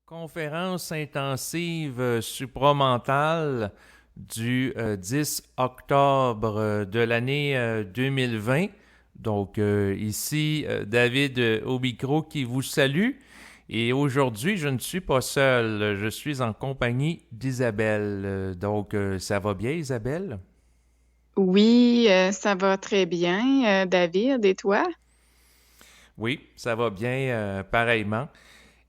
Conférence intensive supramentale du 10 octobre de l'année 2020. Donc ici, David au micro qui vous salue. Et aujourd'hui, je ne suis pas seul, je suis en compagnie d'Isabelle. Donc ça va bien, Isabelle? Oui, ça va très bien, David. Et toi? Oui, ça va bien pareillement.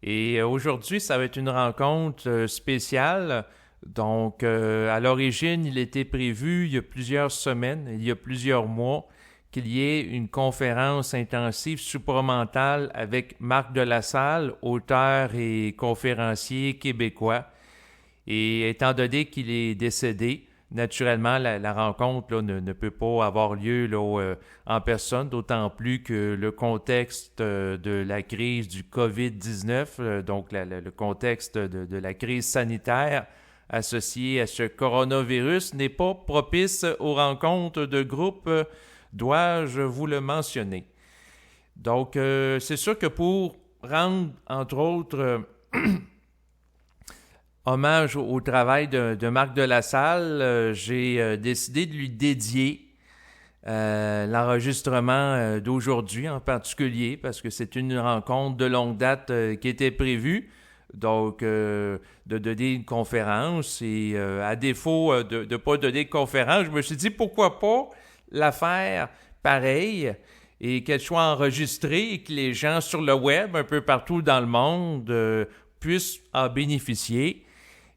Et aujourd'hui, ça va être une rencontre spéciale. Donc, à l'origine, il était prévu il y a plusieurs semaines, il y a plusieurs mois, qu'il y ait une conférence intensive supramentale avec Marc Delassalle, auteur et conférencier québécois. Et étant donné qu'il est décédé, naturellement, la rencontre là, ne peut pas avoir lieu là, en personne, d'autant plus que le contexte de la crise du COVID-19, donc le contexte de la crise sanitaire associée à ce coronavirus, n'est pas propice aux rencontres de groupe, dois-je vous le mentionner. Donc, c'est sûr que pour rendre, entre autres, hommage au travail de Marc Delassalle, j'ai décidé de lui dédier l'enregistrement d'aujourd'hui en particulier parce que c'est une rencontre de longue date qui était prévue. Donc, de donner une conférence et à défaut de ne pas donner de conférence, je me suis dit pourquoi pas la faire pareil et qu'elle soit enregistrée et que les gens sur le web, un peu partout dans le monde, puissent en bénéficier.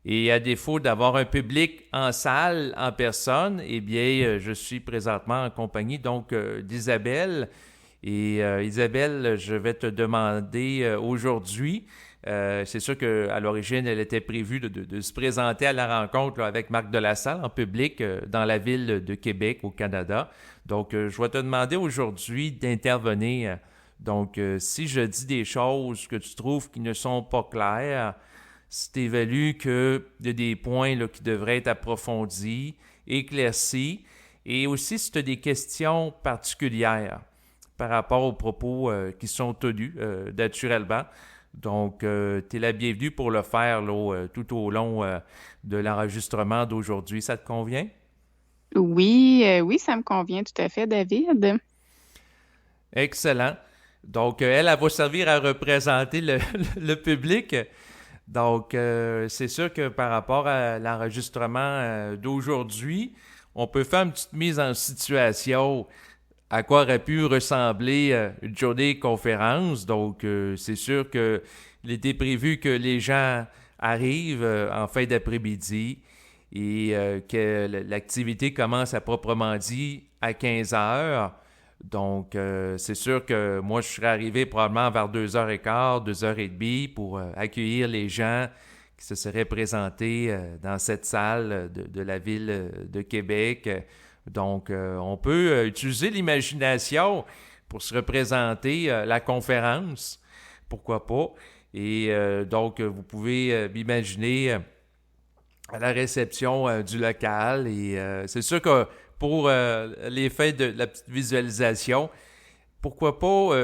Et à défaut d'avoir un public en salle, en personne, eh bien, je suis présentement en compagnie donc d'Isabelle. Et Isabelle, je vais te demander aujourd'hui, c'est sûr qu'à l'origine, elle était prévue de se présenter à la rencontre là, avec Marc Delassalle en public dans la ville de Québec, au Canada. Donc, je vais te demander aujourd'hui d'intervenir. Donc, si je dis des choses que tu trouves qui ne sont pas claires, si tu évalues qu'il y a des points là, qui devraient être approfondis, éclaircis, et aussi si tu as des questions particulières par rapport aux propos qui sont tenus, naturellement. Donc, tu es la bienvenue pour le faire là, tout au long de l'enregistrement d'aujourd'hui. Ça te convient? Oui, oui, ça me convient tout à fait, David. Excellent. Donc, elle va servir à représenter le public. Donc, c'est sûr que par rapport à l'enregistrement d'aujourd'hui, on peut faire une petite mise en situation à quoi aurait pu ressembler une journée de conférence. Donc, c'est sûr qu'il était prévu que les gens arrivent en fin d'après-midi et que l'activité commence à proprement dit à 15 heures. Donc, c'est sûr que moi, je serais arrivé probablement vers 2h15, 2h30 pour accueillir les gens qui se seraient présentés dans cette salle de la ville de Québec. Donc, on peut utiliser l'imagination pour se représenter la conférence. Pourquoi pas? Et donc, vous pouvez m'imaginer à la réception du local. Et c'est sûr que pour l'effet de la petite visualisation, pourquoi pas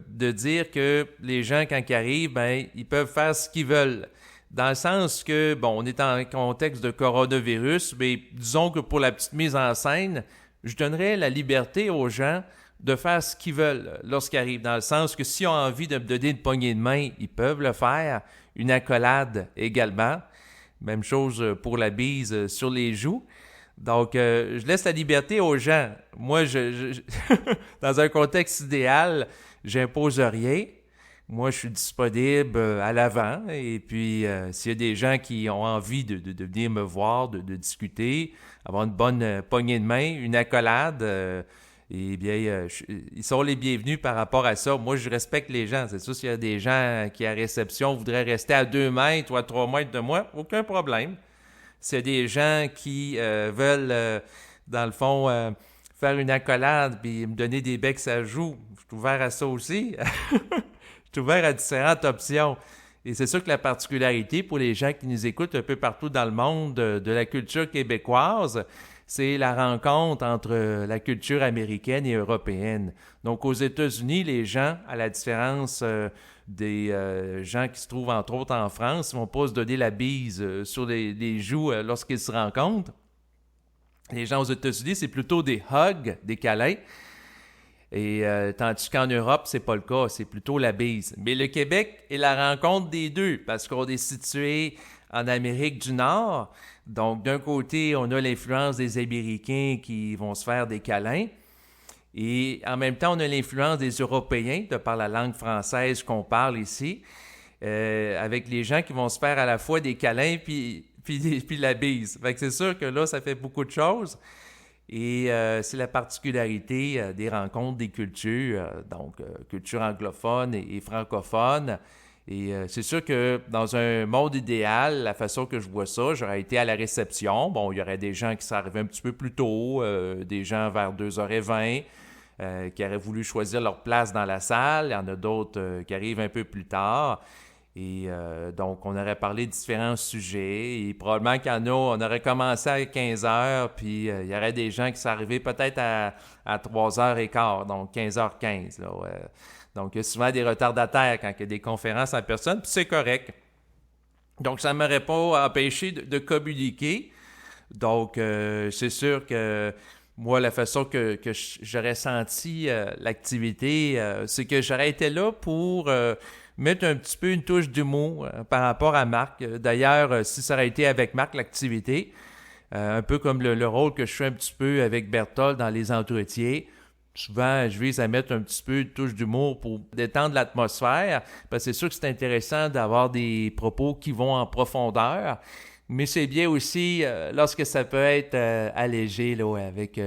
de dire que les gens, quand ils arrivent, ben, ils peuvent faire ce qu'ils veulent. Dans le sens que, bon, on est en contexte de coronavirus, mais disons que pour la petite mise en scène, je donnerais la liberté aux gens de faire ce qu'ils veulent lorsqu'ils arrivent. Dans le sens que s'ils ont envie de me donner une poignée de main, ils peuvent le faire. Une accolade également. Même chose pour la bise sur les joues. Donc, je laisse la liberté aux gens. Moi, dans un contexte idéal, j'impose rien. Moi, je suis disponible à l'avant. Et puis, s'il y a des gens qui ont envie de venir me voir, de discuter, avoir une bonne poignée de main, une accolade, eh bien, ils sont les bienvenus par rapport à ça. Moi, je respecte les gens. C'est sûr, s'il y a des gens qui, à réception, voudraient rester à 2 mètres ou à 3 mètres de moi, aucun problème. S'il y a des gens qui veulent, dans le fond, faire une accolade puis me donner des becs à joue, je suis ouvert à ça aussi. Je suis ouvert à différentes options. Et c'est sûr que la particularité pour les gens qui nous écoutent un peu partout dans le monde de la culture québécoise, c'est la rencontre entre la culture américaine et européenne. Donc, aux États-Unis, les gens, à la différence des gens qui se trouvent entre autres en France, ne vont pas se donner la bise sur les joues lorsqu'ils se rencontrent. Les gens aux États-Unis, c'est plutôt des hugs, des câlins. Et tandis qu'en Europe, c'est pas le cas, c'est plutôt la bise. Mais le Québec est la rencontre des deux, parce qu'on est situé en Amérique du Nord. Donc, d'un côté, on a l'influence des Américains qui vont se faire des câlins. Et en même temps, on a l'influence des Européens, de par la langue française qu'on parle ici, avec les gens qui vont se faire à la fois des câlins puis la bise. Fait que c'est sûr que là, ça fait beaucoup de choses. Et c'est la particularité des rencontres des cultures, donc culture anglophone et francophone. Et c'est sûr que dans un monde idéal, la façon que je vois ça, j'aurais été à la réception. Bon, il y aurait des gens qui seraient arrivés un petit peu plus tôt, des gens vers 2h20, qui auraient voulu choisir leur place dans la salle. Il y en a d'autres qui arrivent un peu plus tard. Et donc, on aurait parlé de différents sujets. Et probablement qu'il y en a, on aurait commencé à 15 heures, puis il y aurait des gens qui seraient arrivés peut-être à 3h15, donc 15h15. Là, ouais. Donc, il y a souvent des retardataires quand il y a des conférences en personne, puis c'est correct. Donc, ça ne m'aurait pas empêché de communiquer. Donc, c'est sûr que moi, la façon que j'aurais senti l'activité, c'est que j'aurais été là pour mettre un petit peu une touche d'humour par rapport à Marc. D'ailleurs, si ça aurait été avec Marc, l'activité, un peu comme le rôle que je fais un petit peu avec Berthold dans les entretiens, souvent, je vise à mettre un petit peu de touche d'humour pour détendre l'atmosphère, parce que c'est sûr que c'est intéressant d'avoir des propos qui vont en profondeur, mais c'est bien aussi lorsque ça peut être allégé là, avec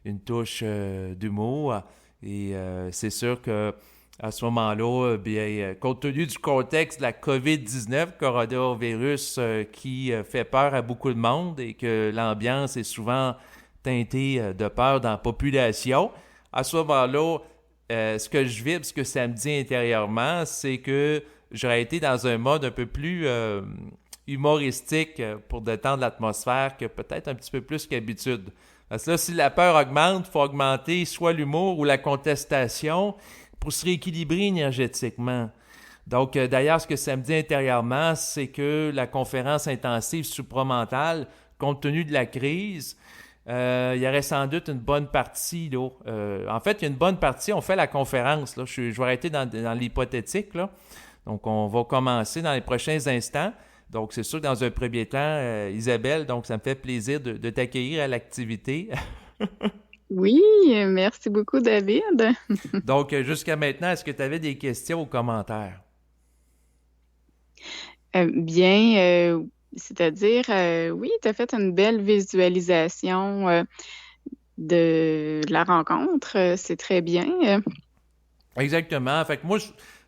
une touche d'humour. Et c'est sûr que à ce moment-là, bien, compte tenu du contexte de la COVID-19, coronavirus qui fait peur à beaucoup de monde et que l'ambiance est souvent teintée de peur dans la population, à ce moment-là, ce que je vibre, ce que ça me dit intérieurement, c'est que j'aurais été dans un mode un peu plus humoristique pour détendre l'atmosphère que peut-être un petit peu plus qu'habitude. Parce que là, si la peur augmente, il faut augmenter soit l'humour ou la contestation pour se rééquilibrer énergétiquement. Donc, d'ailleurs, ce que ça me dit intérieurement, c'est que la conférence intensive supramentale, compte tenu de la crise, il y aurait sans doute une bonne partie. Là, en fait, il y a une bonne partie. On fait la conférence. Là, je vais arrêter dans l'hypothétique. Là. Donc, on va commencer dans les prochains instants. Donc, c'est sûr que dans un premier temps, Isabelle, donc ça me fait plaisir de t'accueillir à l'activité. Oui, merci beaucoup, David. Donc, jusqu'à maintenant, est-ce que tu avais des questions ou commentaires? Bien, c'est-à-dire, oui, tu as fait une belle visualisation de la rencontre. C'est très bien. Exactement. Fait que moi,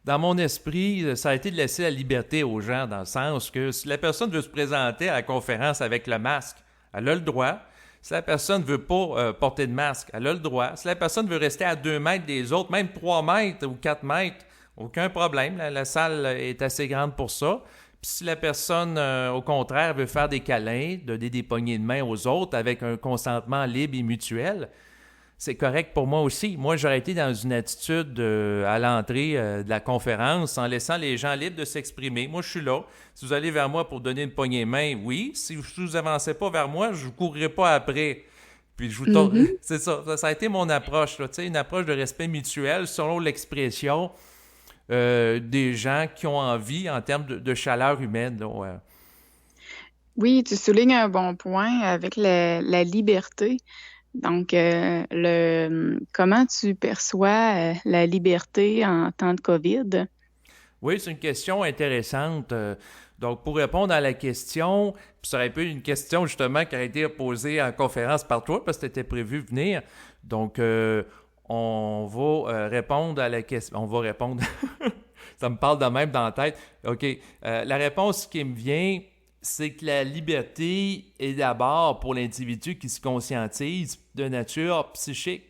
dans mon esprit, ça a été de laisser la liberté aux gens, dans le sens que si la personne veut se présenter à la conférence avec le masque, elle a le droit. Si la personne ne veut pas porter de masque, elle a le droit. Si la personne veut rester à 2 mètres des autres, même 3 mètres ou 4 mètres, aucun problème. La salle est assez grande pour ça. Puis si la personne, au contraire, veut faire des câlins, donner des poignées de main aux autres avec un consentement libre et mutuel, c'est correct pour moi aussi. Moi, j'aurais été dans une attitude à l'entrée de la conférence en laissant les gens libres de s'exprimer. Moi, je suis là. Si vous allez vers moi pour donner une poignée de main, oui. Si vous avancez pas vers moi, je ne courrai pas après. Puis je vous C'est ça. Ça a été mon approche. Là. Une approche de respect mutuel selon l'expression des gens qui ont envie en termes de chaleur humaine. Là, ouais. Oui, tu soulignes un bon point avec la liberté. Donc, comment tu perçois la liberté en temps de COVID? Oui, c'est une question intéressante. Donc, pour répondre à la question, puis ça aurait pu être une question justement qui a été posée en conférence par toi parce que tu étais prévu venir. Donc, on va répondre à la question. On va répondre. Ça me parle de même dans la tête. OK. La réponse qui me vient, c'est que la liberté est d'abord pour l'individu qui se conscientise de nature psychique.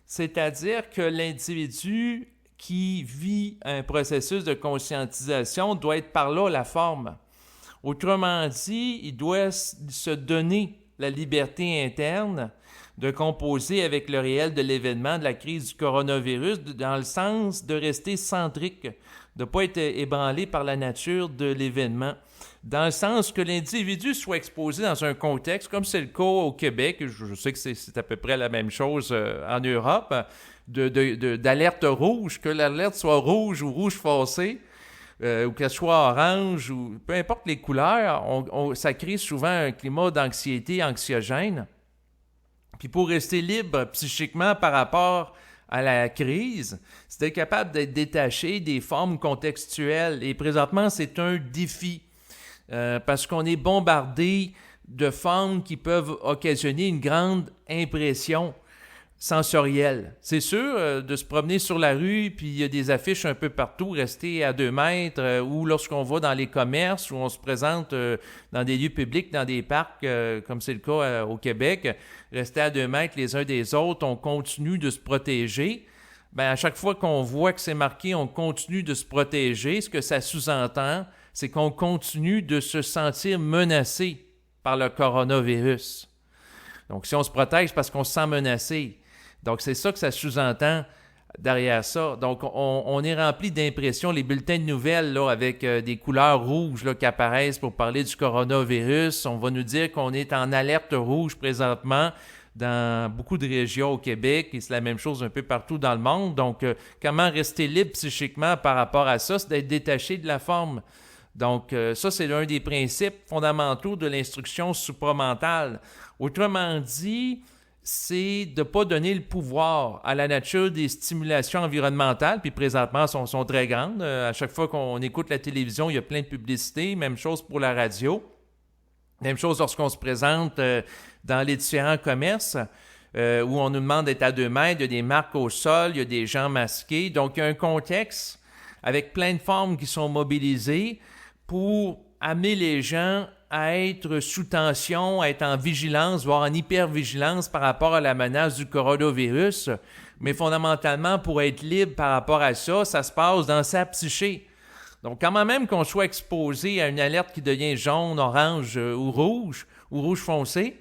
C'est-à-dire que l'individu qui vit un processus de conscientisation doit être par là la forme. Autrement dit, il doit se donner la liberté interne de composer avec le réel de l'événement, de la crise du coronavirus, dans le sens de rester centrique, de ne pas être ébranlé par la nature de l'événement, dans le sens que l'individu soit exposé dans un contexte, comme c'est le cas au Québec, je sais que c'est à peu près la même chose en Europe, d'alerte rouge, que l'alerte soit rouge ou rouge foncé, ou qu'elle soit orange, ou peu importe les couleurs, ça crée souvent un climat d'anxiété anxiogène. Puis pour rester libre psychiquement par rapport à la crise, c'est d'être capable d'être détaché des formes contextuelles. Et présentement, c'est un défi parce qu'on est bombardé de formes qui peuvent occasionner une grande impression sensorielle. C'est sûr, de se promener sur la rue, puis il y a des affiches un peu partout, rester à 2 mètres, ou lorsqu'on va dans les commerces, ou on se présente dans des lieux publics, dans des parcs, comme c'est le cas au Québec, rester à 2 mètres les uns des autres, on continue de se protéger. Bien, à chaque fois qu'on voit que c'est marqué « on continue de se protéger », ce que ça sous-entend, c'est qu'on continue de se sentir menacé par le coronavirus. Donc, si on se protège, c'est parce qu'on se sent menacé. Donc, c'est ça que ça sous-entend derrière ça. Donc, on est rempli d'impressions. Les bulletins de nouvelles là, avec des couleurs rouges là, qui apparaissent pour parler du coronavirus, on va nous dire qu'on est en alerte rouge présentement dans beaucoup de régions au Québec et c'est la même chose un peu partout dans le monde. Donc, comment rester libre psychiquement par rapport à ça? C'est d'être détaché de la forme. Donc, ça, c'est l'un des principes fondamentaux de l'instruction supramentale. Autrement dit, c'est de ne pas donner le pouvoir à la nature des stimulations environnementales, puis présentement, sont très grandes. À chaque fois qu'on écoute la télévision, il y a plein de publicités. Même chose pour la radio. Même chose lorsqu'on se présente dans les différents commerces où on nous demande d'être à 2 mètres, il y a des marques au sol, il y a des gens masqués. Donc, il y a un contexte avec plein de formes qui sont mobilisées pour amener les gens à être sous tension, à être en vigilance, voire en hypervigilance par rapport à la menace du coronavirus. Mais fondamentalement, pour être libre par rapport à ça, ça se passe dans sa psyché. Donc, quand même qu'on soit exposé à une alerte qui devient jaune, orange ou rouge foncé,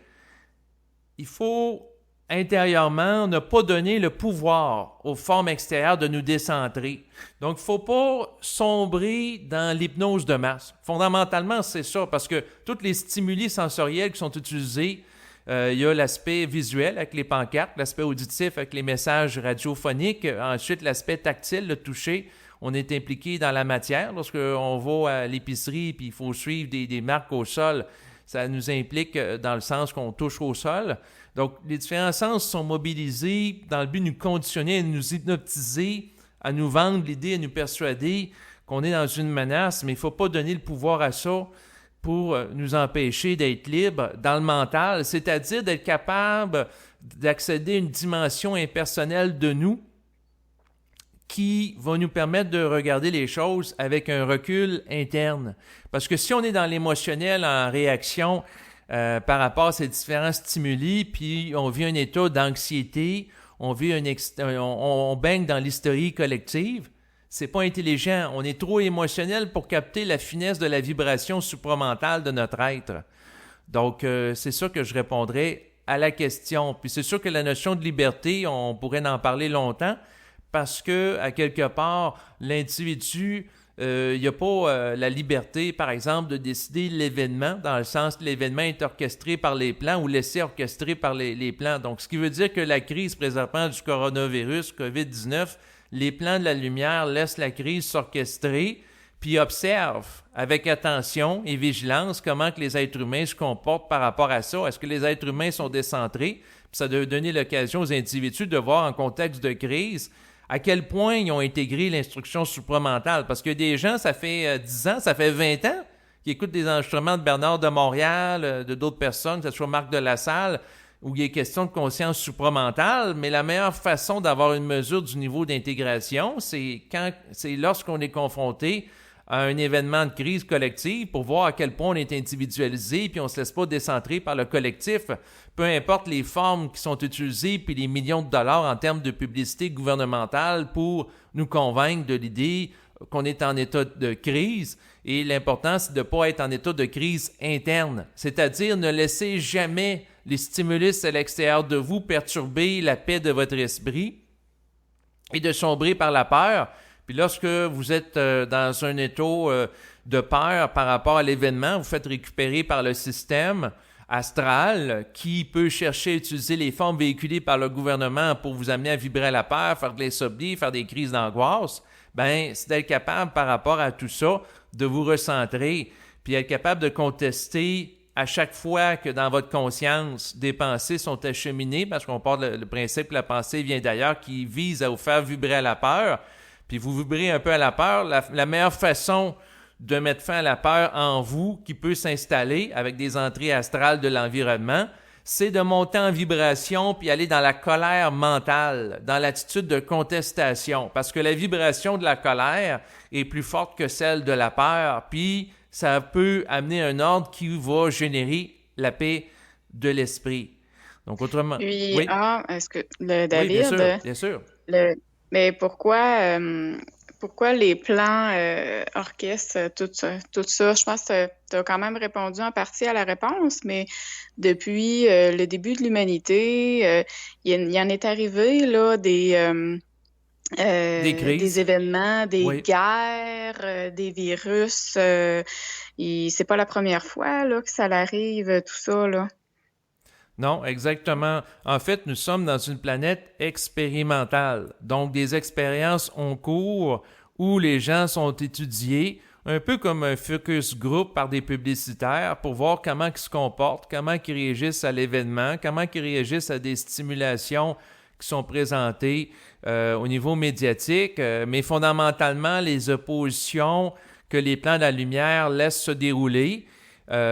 il faut intérieurement ne pas donner le pouvoir aux formes extérieures de nous décentrer. Donc, il ne faut pas sombrer dans l'hypnose de masse. Fondamentalement, c'est ça, parce que tous les stimuli sensoriels qui sont utilisés, il y a l'aspect visuel avec les pancartes, l'aspect auditif avec les messages radiophoniques, ensuite l'aspect tactile, le toucher. On est impliqué dans la matière. Lorsqu'on va à l'épicerie et il faut suivre des marques au sol, ça nous implique dans le sens qu'on touche au sol. Donc, les différents sens sont mobilisés dans le but de nous conditionner, de nous hypnotiser, à nous vendre l'idée, à nous persuader qu'on est dans une menace, mais il ne faut pas donner le pouvoir à ça pour nous empêcher d'être libres dans le mental, c'est-à-dire d'être capable d'accéder à une dimension impersonnelle de nous qui va nous permettre de regarder les choses avec un recul interne. Parce que si on est dans l'émotionnel en réaction par rapport à ces différents stimuli, puis on vit un état d'anxiété, on baigne dans l'hystérie collective, c'est pas intelligent. On est trop émotionnel pour capter la finesse de la vibration supramentale de notre être. Donc, c'est ça que je répondrais à la question. Puis c'est sûr que la notion de liberté, on pourrait en parler longtemps, parce que, à quelque part, l'individu, il n'y a pas la liberté, par exemple, de décider l'événement, dans le sens que l'événement est orchestré par les plans ou laissé orchestrer par les plans. Donc, ce qui veut dire que la crise présentement du coronavirus, COVID-19, les plans de la lumière laissent la crise s'orchestrer, puis observent avec attention et vigilance comment que les êtres humains se comportent par rapport à ça. Est-ce que les êtres humains sont décentrés? Puis ça doit donner l'occasion aux individus de voir en contexte de crise à quel point ils ont intégré l'instruction supramentale. Parce que des gens, ça fait 10 ans, ça fait 20 ans qui écoutent des enregistrements de Bernard de Montréal, de d'autres personnes, que ce soit Marc de la Salle, où il est question de conscience supramentale, mais la meilleure façon d'avoir une mesure du niveau d'intégration, c'est lorsqu'on est confronté à un événement de crise collective pour voir à quel point on est individualisé puis on ne se laisse pas décentrer par le collectif. Peu importe les formes qui sont utilisées puis les millions de dollars en termes de publicité gouvernementale pour nous convaincre de l'idée qu'on est en état de crise. Et l'important, c'est de ne pas être en état de crise interne. C'est-à-dire, ne laissez jamais les stimulus à l'extérieur de vous perturber la paix de votre esprit et de sombrer par la peur. Puis lorsque vous êtes dans un état de peur par rapport à l'événement, vous faites récupérer par le système astral qui peut chercher à utiliser les formes véhiculées par le gouvernement pour vous amener à vibrer à la peur, faire de l'insomnie, faire des crises d'angoisse. Ben, c'est d'être capable par rapport à tout ça de vous recentrer, puis être capable de contester à chaque fois que dans votre conscience, des pensées sont acheminées, parce qu'on part le principe que la pensée vient d'ailleurs, qui vise à vous faire vibrer à la peur, puis vous vibrez un peu à la peur, la meilleure façon de mettre fin à la peur en vous, qui peut s'installer avec des entrées astrales de l'environnement, c'est de monter en vibration puis aller dans la colère mentale, dans l'attitude de contestation, parce que la vibration de la colère est plus forte que celle de la peur, puis ça peut amener un ordre qui va générer la paix de l'esprit. Donc, autrement... Puis, Oui, est-ce que oui, bien sûr, David, bien sûr. mais pourquoi les plans orchestres, tout ça? Je pense que tu as quand même répondu en partie à la réponse, mais depuis le début de l'humanité, il y en est arrivé là, Des des crises, événements, des oui. guerres, des virus. C'est pas la première fois là, que ça arrive, tout ça, là. Non, exactement. En fait, nous sommes dans une planète expérimentale. Donc, des expériences en cours où les gens sont étudiés, un peu comme un focus group par des publicitaires pour voir comment ils se comportent, comment ils réagissent à l'événement, comment ils réagissent à des stimulations qui sont présentées au niveau médiatique, mais fondamentalement, les oppositions que les plans de la lumière laissent se dérouler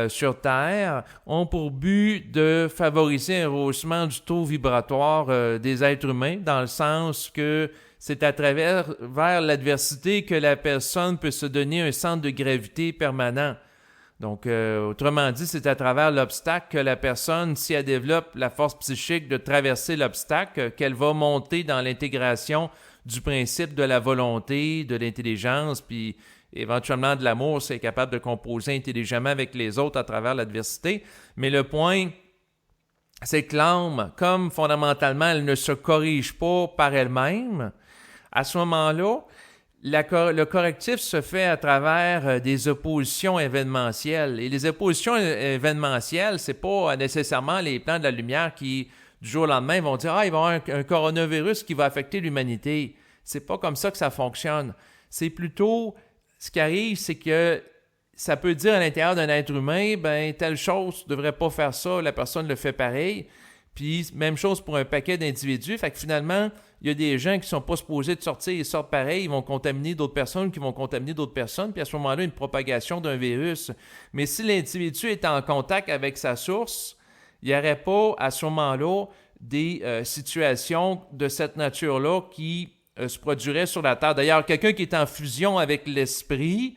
sur Terre ont pour but de favoriser un rehaussement du taux vibratoire des êtres humains, dans le sens que c'est à travers vers l'adversité que la personne peut se donner un centre de gravité permanent. Donc, autrement dit, c'est à travers l'obstacle que la personne, si elle développe la force psychique de traverser l'obstacle, qu'elle va monter dans l'intégration du principe de la volonté, de l'intelligence, puis éventuellement de l'amour, c'est capable de composer intelligemment avec les autres à travers l'adversité. Mais le point, c'est que l'âme, comme fondamentalement, elle ne se corrige pas par elle-même, à ce moment-là, le correctif se fait à travers des oppositions événementielles. Et les oppositions événementielles, c'est pas nécessairement les plans de la lumière qui, du jour au lendemain, vont dire « Ah, il va y avoir un coronavirus qui va affecter l'humanité. » C'est pas comme ça que ça fonctionne. C'est plutôt, ce qui arrive, c'est que ça peut dire à l'intérieur d'un être humain, ben telle chose, tu ne devrais pas faire ça, la personne le fait pareil. Puis même chose pour un paquet d'individus. Fait que finalement, il y a des gens qui ne sont pas supposés de sortir, ils sortent pareil, ils vont contaminer d'autres personnes qui vont contaminer d'autres personnes, puis à ce moment-là, une propagation d'un virus. Mais si l'individu est en contact avec sa source, il n'y aurait pas à ce moment-là des situations de cette nature-là qui se produiraient sur la Terre. D'ailleurs, quelqu'un qui est en fusion avec l'esprit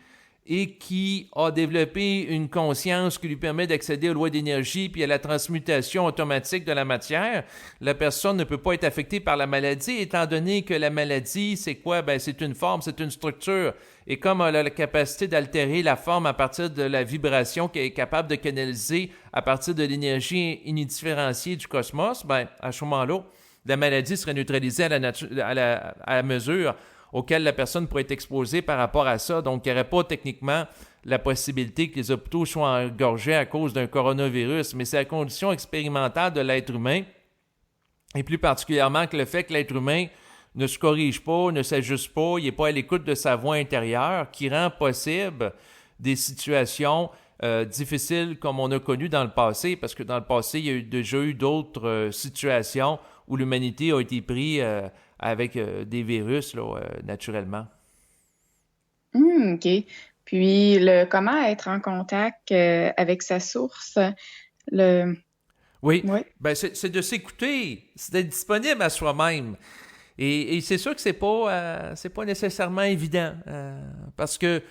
et qui a développé une conscience qui lui permet d'accéder aux lois d'énergie puis à la transmutation automatique de la matière, la personne ne peut pas être affectée par la maladie, étant donné que la maladie, c'est quoi? Ben, c'est une forme, c'est une structure. Et comme elle a la capacité d'altérer la forme à partir de la vibration qu'elle est capable de canaliser à partir de l'énergie indifférenciée du cosmos, ben, à ce moment-là, la maladie serait neutralisée à la mesure auquel la personne pourrait être exposée par rapport à ça. Donc, il n'y aurait pas techniquement la possibilité que les hôpitaux soient engorgés à cause d'un coronavirus, mais c'est la condition expérimentale de l'être humain, et plus particulièrement que le fait que l'être humain ne se corrige pas, ne s'ajuste pas, il n'est pas à l'écoute de sa voix intérieure, qui rend possible des situations difficiles comme on a connu dans le passé, parce que dans le passé, il y a déjà eu d'autres situations où l'humanité a été prise avec des virus, là, naturellement. OK. Puis, comment être en contact avec sa source? Le... Oui, Ouais. ben c'est de s'écouter, c'est d'être disponible à soi-même. Et c'est sûr que c'est pas nécessairement évident, parce que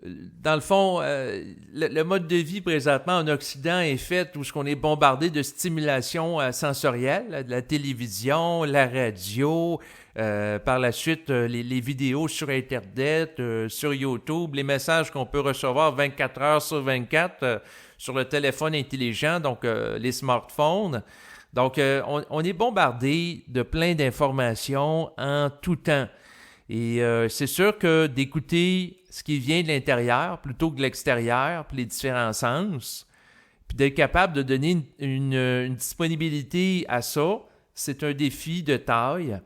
dans le fond, le mode de vie présentement en Occident est fait où on est bombardé de stimulation sensorielle, de la télévision, la radio, par la suite les vidéos sur Internet, sur YouTube, les messages qu'on peut recevoir 24 heures sur 24 sur le téléphone intelligent, donc les smartphones. Donc, on est bombardé de plein d'informations en tout temps. Et c'est sûr que d'écouter ce qui vient de l'intérieur plutôt que de l'extérieur, puis les différents sens, puis d'être capable de donner une disponibilité à ça, c'est un défi de taille.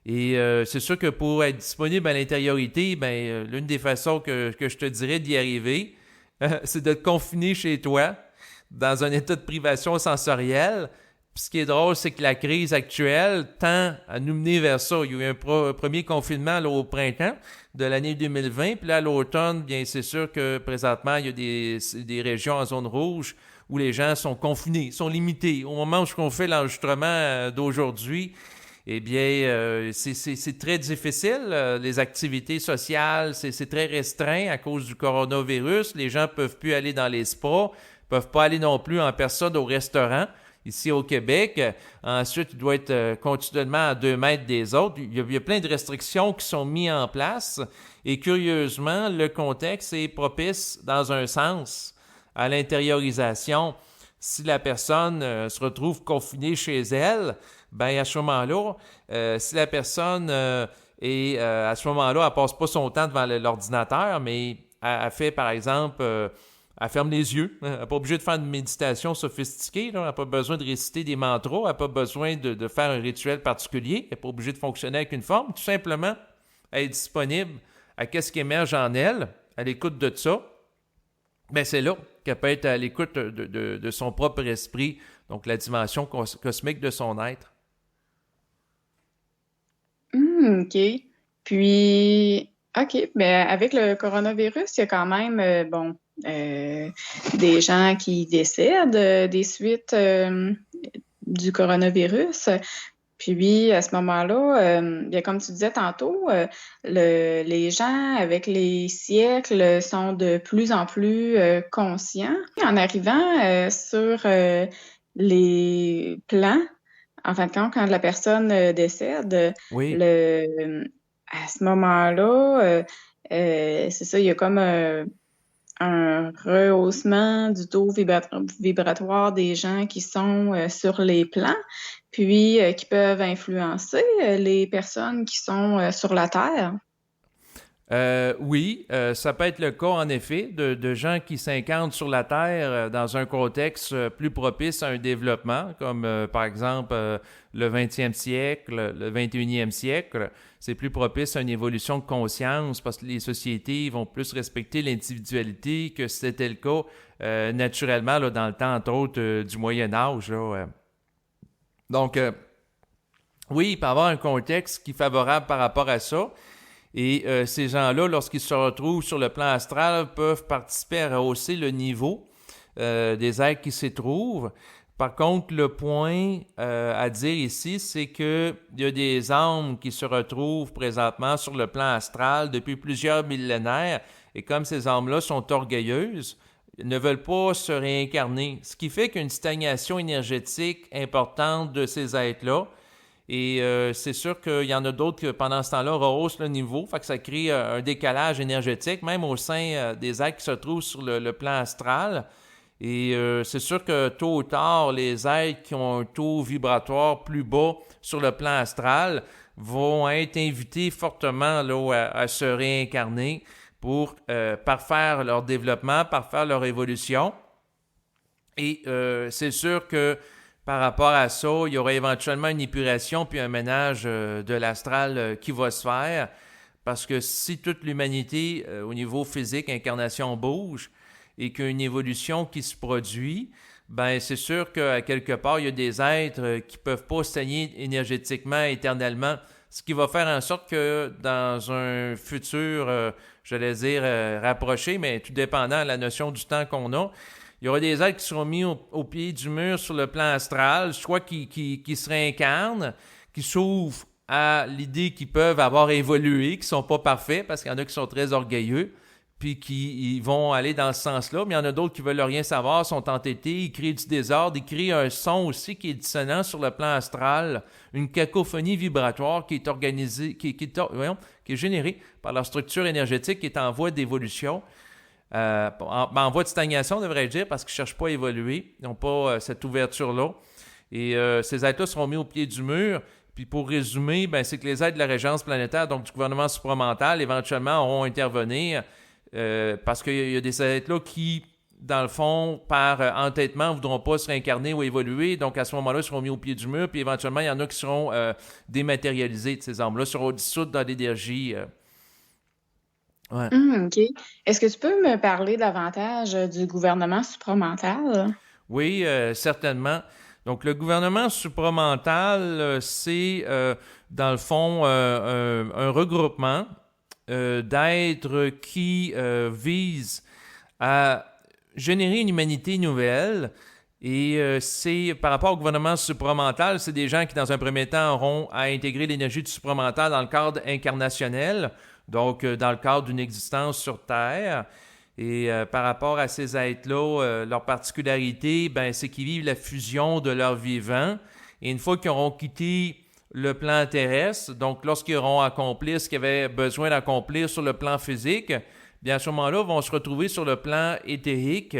Et c'est sûr que pour être disponible à l'intériorité, ben, l'une des façons que je te dirais d'y arriver, c'est de te confiner chez toi, dans un état de privation sensorielle. Puis ce qui est drôle, c'est que la crise actuelle tend à nous mener vers ça. Il y a eu un premier confinement là, au printemps de l'année 2020, puis là, à l'automne, bien, c'est sûr que présentement, il y a des régions en zone rouge où les gens sont confinés, sont limités. Au moment où on fait l'enregistrement d'aujourd'hui, eh bien, c'est très difficile. Les activités sociales, c'est très restreint à cause du coronavirus. Les gens ne peuvent plus aller dans les spas, ne peuvent pas aller non plus en personne au restaurant. Ici au Québec. Ensuite, il doit être continuellement à 2 mètres des autres. Il y a plein de restrictions qui sont mises en place. Et curieusement, le contexte est propice dans un sens à l'intériorisation. Si la personne se retrouve confinée chez elle, ben à ce moment-là, si la personne est à ce moment-là, elle ne passe pas son temps devant l'ordinateur, mais elle fait par exemple... elle ferme les yeux. Elle n'est pas obligée de faire une méditation sophistiquée. Là. Elle n'a pas besoin de réciter des mantras. Elle n'a pas besoin de faire un rituel particulier. Elle n'est pas obligée de fonctionner avec une forme. Tout simplement, elle est disponible à ce qui émerge en elle, à l'écoute de ça. Bien, c'est là qu'elle peut être à l'écoute de son propre esprit, donc la dimension cosmique de son être. OK. Puis, OK. Ben, avec le coronavirus, il y a quand même, des gens qui décèdent des suites du coronavirus. Puis à ce moment-là, bien, comme tu disais tantôt, les gens avec les siècles sont de plus en plus conscients. En arrivant sur les plans, en fin de compte, quand la personne décède, Oui. à ce moment-là, c'est ça, il y a comme un rehaussement du taux vibratoire des gens qui sont sur les plans, puis qui peuvent influencer les personnes qui sont sur la Terre. Oui, ça peut être le cas en effet de gens qui s'incarnent sur la Terre dans un contexte plus propice à un développement, comme par exemple le 20e siècle, le 21e siècle. C'est plus propice à une évolution de conscience parce que les sociétés vont plus respecter l'individualité que c'était le cas naturellement là, dans le temps, entre autres, du Moyen Âge. Là. Donc, oui, il peut y avoir un contexte qui est favorable par rapport à ça. Et ces gens-là, lorsqu'ils se retrouvent sur le plan astral, peuvent participer à rehausser le niveau des êtres qui s'y trouvent. Par contre, le point à dire ici, c'est qu'il y a des âmes qui se retrouvent présentement sur le plan astral depuis plusieurs millénaires. Et comme ces âmes-là sont orgueilleuses, ils ne veulent pas se réincarner. Ce qui fait qu'une stagnation énergétique importante de ces êtres-là. Et c'est sûr qu'il y en a d'autres qui, pendant ce temps-là, rehaussent le niveau. Fait que ça crée un décalage énergétique, même au sein des êtres qui se trouvent sur le plan astral. Et c'est sûr que tôt ou tard, les êtres qui ont un taux vibratoire plus bas sur le plan astral vont être invités fortement là, à se réincarner pour parfaire leur développement, parfaire leur évolution. Et c'est sûr que par rapport à ça, il y aura éventuellement une épuration puis un ménage de l'astral qui va se faire. Parce que si toute l'humanité, au niveau physique, incarnation bouge, et qu'il y a une évolution qui se produit, ben c'est sûr qu'à quelque part, il y a des êtres qui ne peuvent pas stagner énergétiquement éternellement. Ce qui va faire en sorte que dans un futur, j'allais dire rapproché, mais tout dépendant de la notion du temps qu'on a, il y aura des êtres qui seront mis au pied du mur sur le plan astral, soit qui se réincarnent, qui s'ouvrent à l'idée qu'ils peuvent avoir évolué, qui ne sont pas parfaits, parce qu'il y en a qui sont très orgueilleux, puis qui ils vont aller dans ce sens-là, mais il y en a d'autres qui veulent rien savoir, sont entêtés, ils créent du désordre, ils créent un son aussi qui est dissonant sur le plan astral, une cacophonie vibratoire qui est organisée, qui est générée par leur structure énergétique qui est en voie d'évolution. En voie de stagnation, devrais-je dire, parce qu'ils ne cherchent pas à évoluer. Ils n'ont pas cette ouverture-là. Et ces êtres-là seront mis au pied du mur. Puis pour résumer, c'est que les êtres de la régence planétaire, donc du gouvernement supramental, éventuellement auront à intervenir parce qu'il y a des êtres-là qui, dans le fond, par entêtement, ne voudront pas se réincarner ou évoluer. Donc à ce moment-là, ils seront mis au pied du mur. Puis éventuellement, il y en a qui seront dématérialisés de ces âmes-là, seront dissoutes dans l'énergie. Ouais. OK. Est-ce que tu peux me parler davantage du gouvernement supramental? Oui, certainement. Donc, le gouvernement supramental, c'est, dans le fond, un regroupement d'êtres qui visent à générer une humanité nouvelle. Et c'est, par rapport au gouvernement supramental, c'est des gens qui, dans un premier temps, auront à intégrer l'énergie du supramental dans le cadre incarnationnel, donc dans le cadre d'une existence sur Terre. Et par rapport à ces êtres-là, leur particularité, c'est qu'ils vivent la fusion de leur vivant. Et une fois qu'ils auront quitté le plan terrestre, donc lorsqu'ils auront accompli ce qu'ils avaient besoin d'accomplir sur le plan physique, bien à ce moment-là, ils vont se retrouver sur le plan éthérique.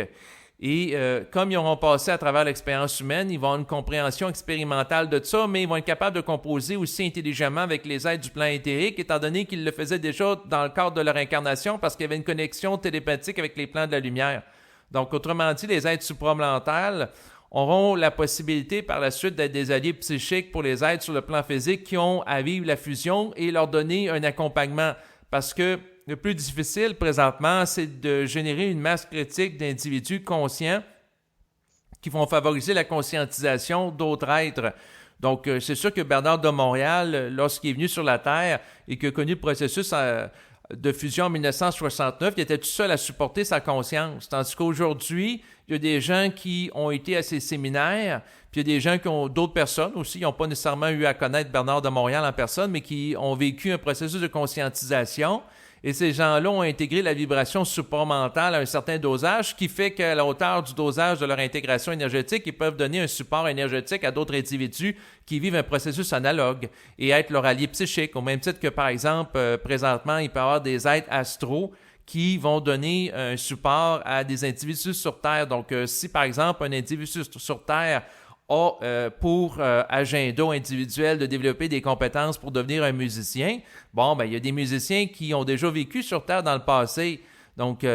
Et comme ils auront passé à travers l'expérience humaine, ils vont avoir une compréhension expérimentale de ça, mais ils vont être capables de composer aussi intelligemment avec les êtres du plan éthérique, étant donné qu'ils le faisaient déjà dans le cadre de leur incarnation, parce qu'il y avait une connexion télépathique avec les plans de la lumière. Donc, autrement dit, les êtres supramentales auront la possibilité par la suite d'être des alliés psychiques pour les êtres sur le plan physique qui ont à vivre la fusion et leur donner un accompagnement. Parce que le plus difficile présentement, c'est de générer une masse critique d'individus conscients qui vont favoriser la conscientisation d'autres êtres. Donc, c'est sûr que Bernard de Montréal, lorsqu'il est venu sur la Terre et qu'il a connu le processus de fusion en 1969, il était tout seul à supporter sa conscience. Tandis qu'aujourd'hui, il y a des gens qui ont été à ces séminaires, puis il y a des gens qui ont d'autres personnes aussi, qui n'ont pas nécessairement eu à connaître Bernard de Montréal en personne, mais qui ont vécu un processus de conscientisation. Et ces gens-là ont intégré la vibration supramentale à un certain dosage, ce qui fait qu'à la hauteur du dosage de leur intégration énergétique, ils peuvent donner un support énergétique à d'autres individus qui vivent un processus analogue et être leur allié psychique. Au même titre que, par exemple, présentement, il peut y avoir des êtres astraux qui vont donner un support à des individus sur Terre. Donc, si, par exemple, un individu sur Terre a pour agenda individuel de développer des compétences pour devenir un musicien, il y a des musiciens qui ont déjà vécu sur Terre dans le passé, donc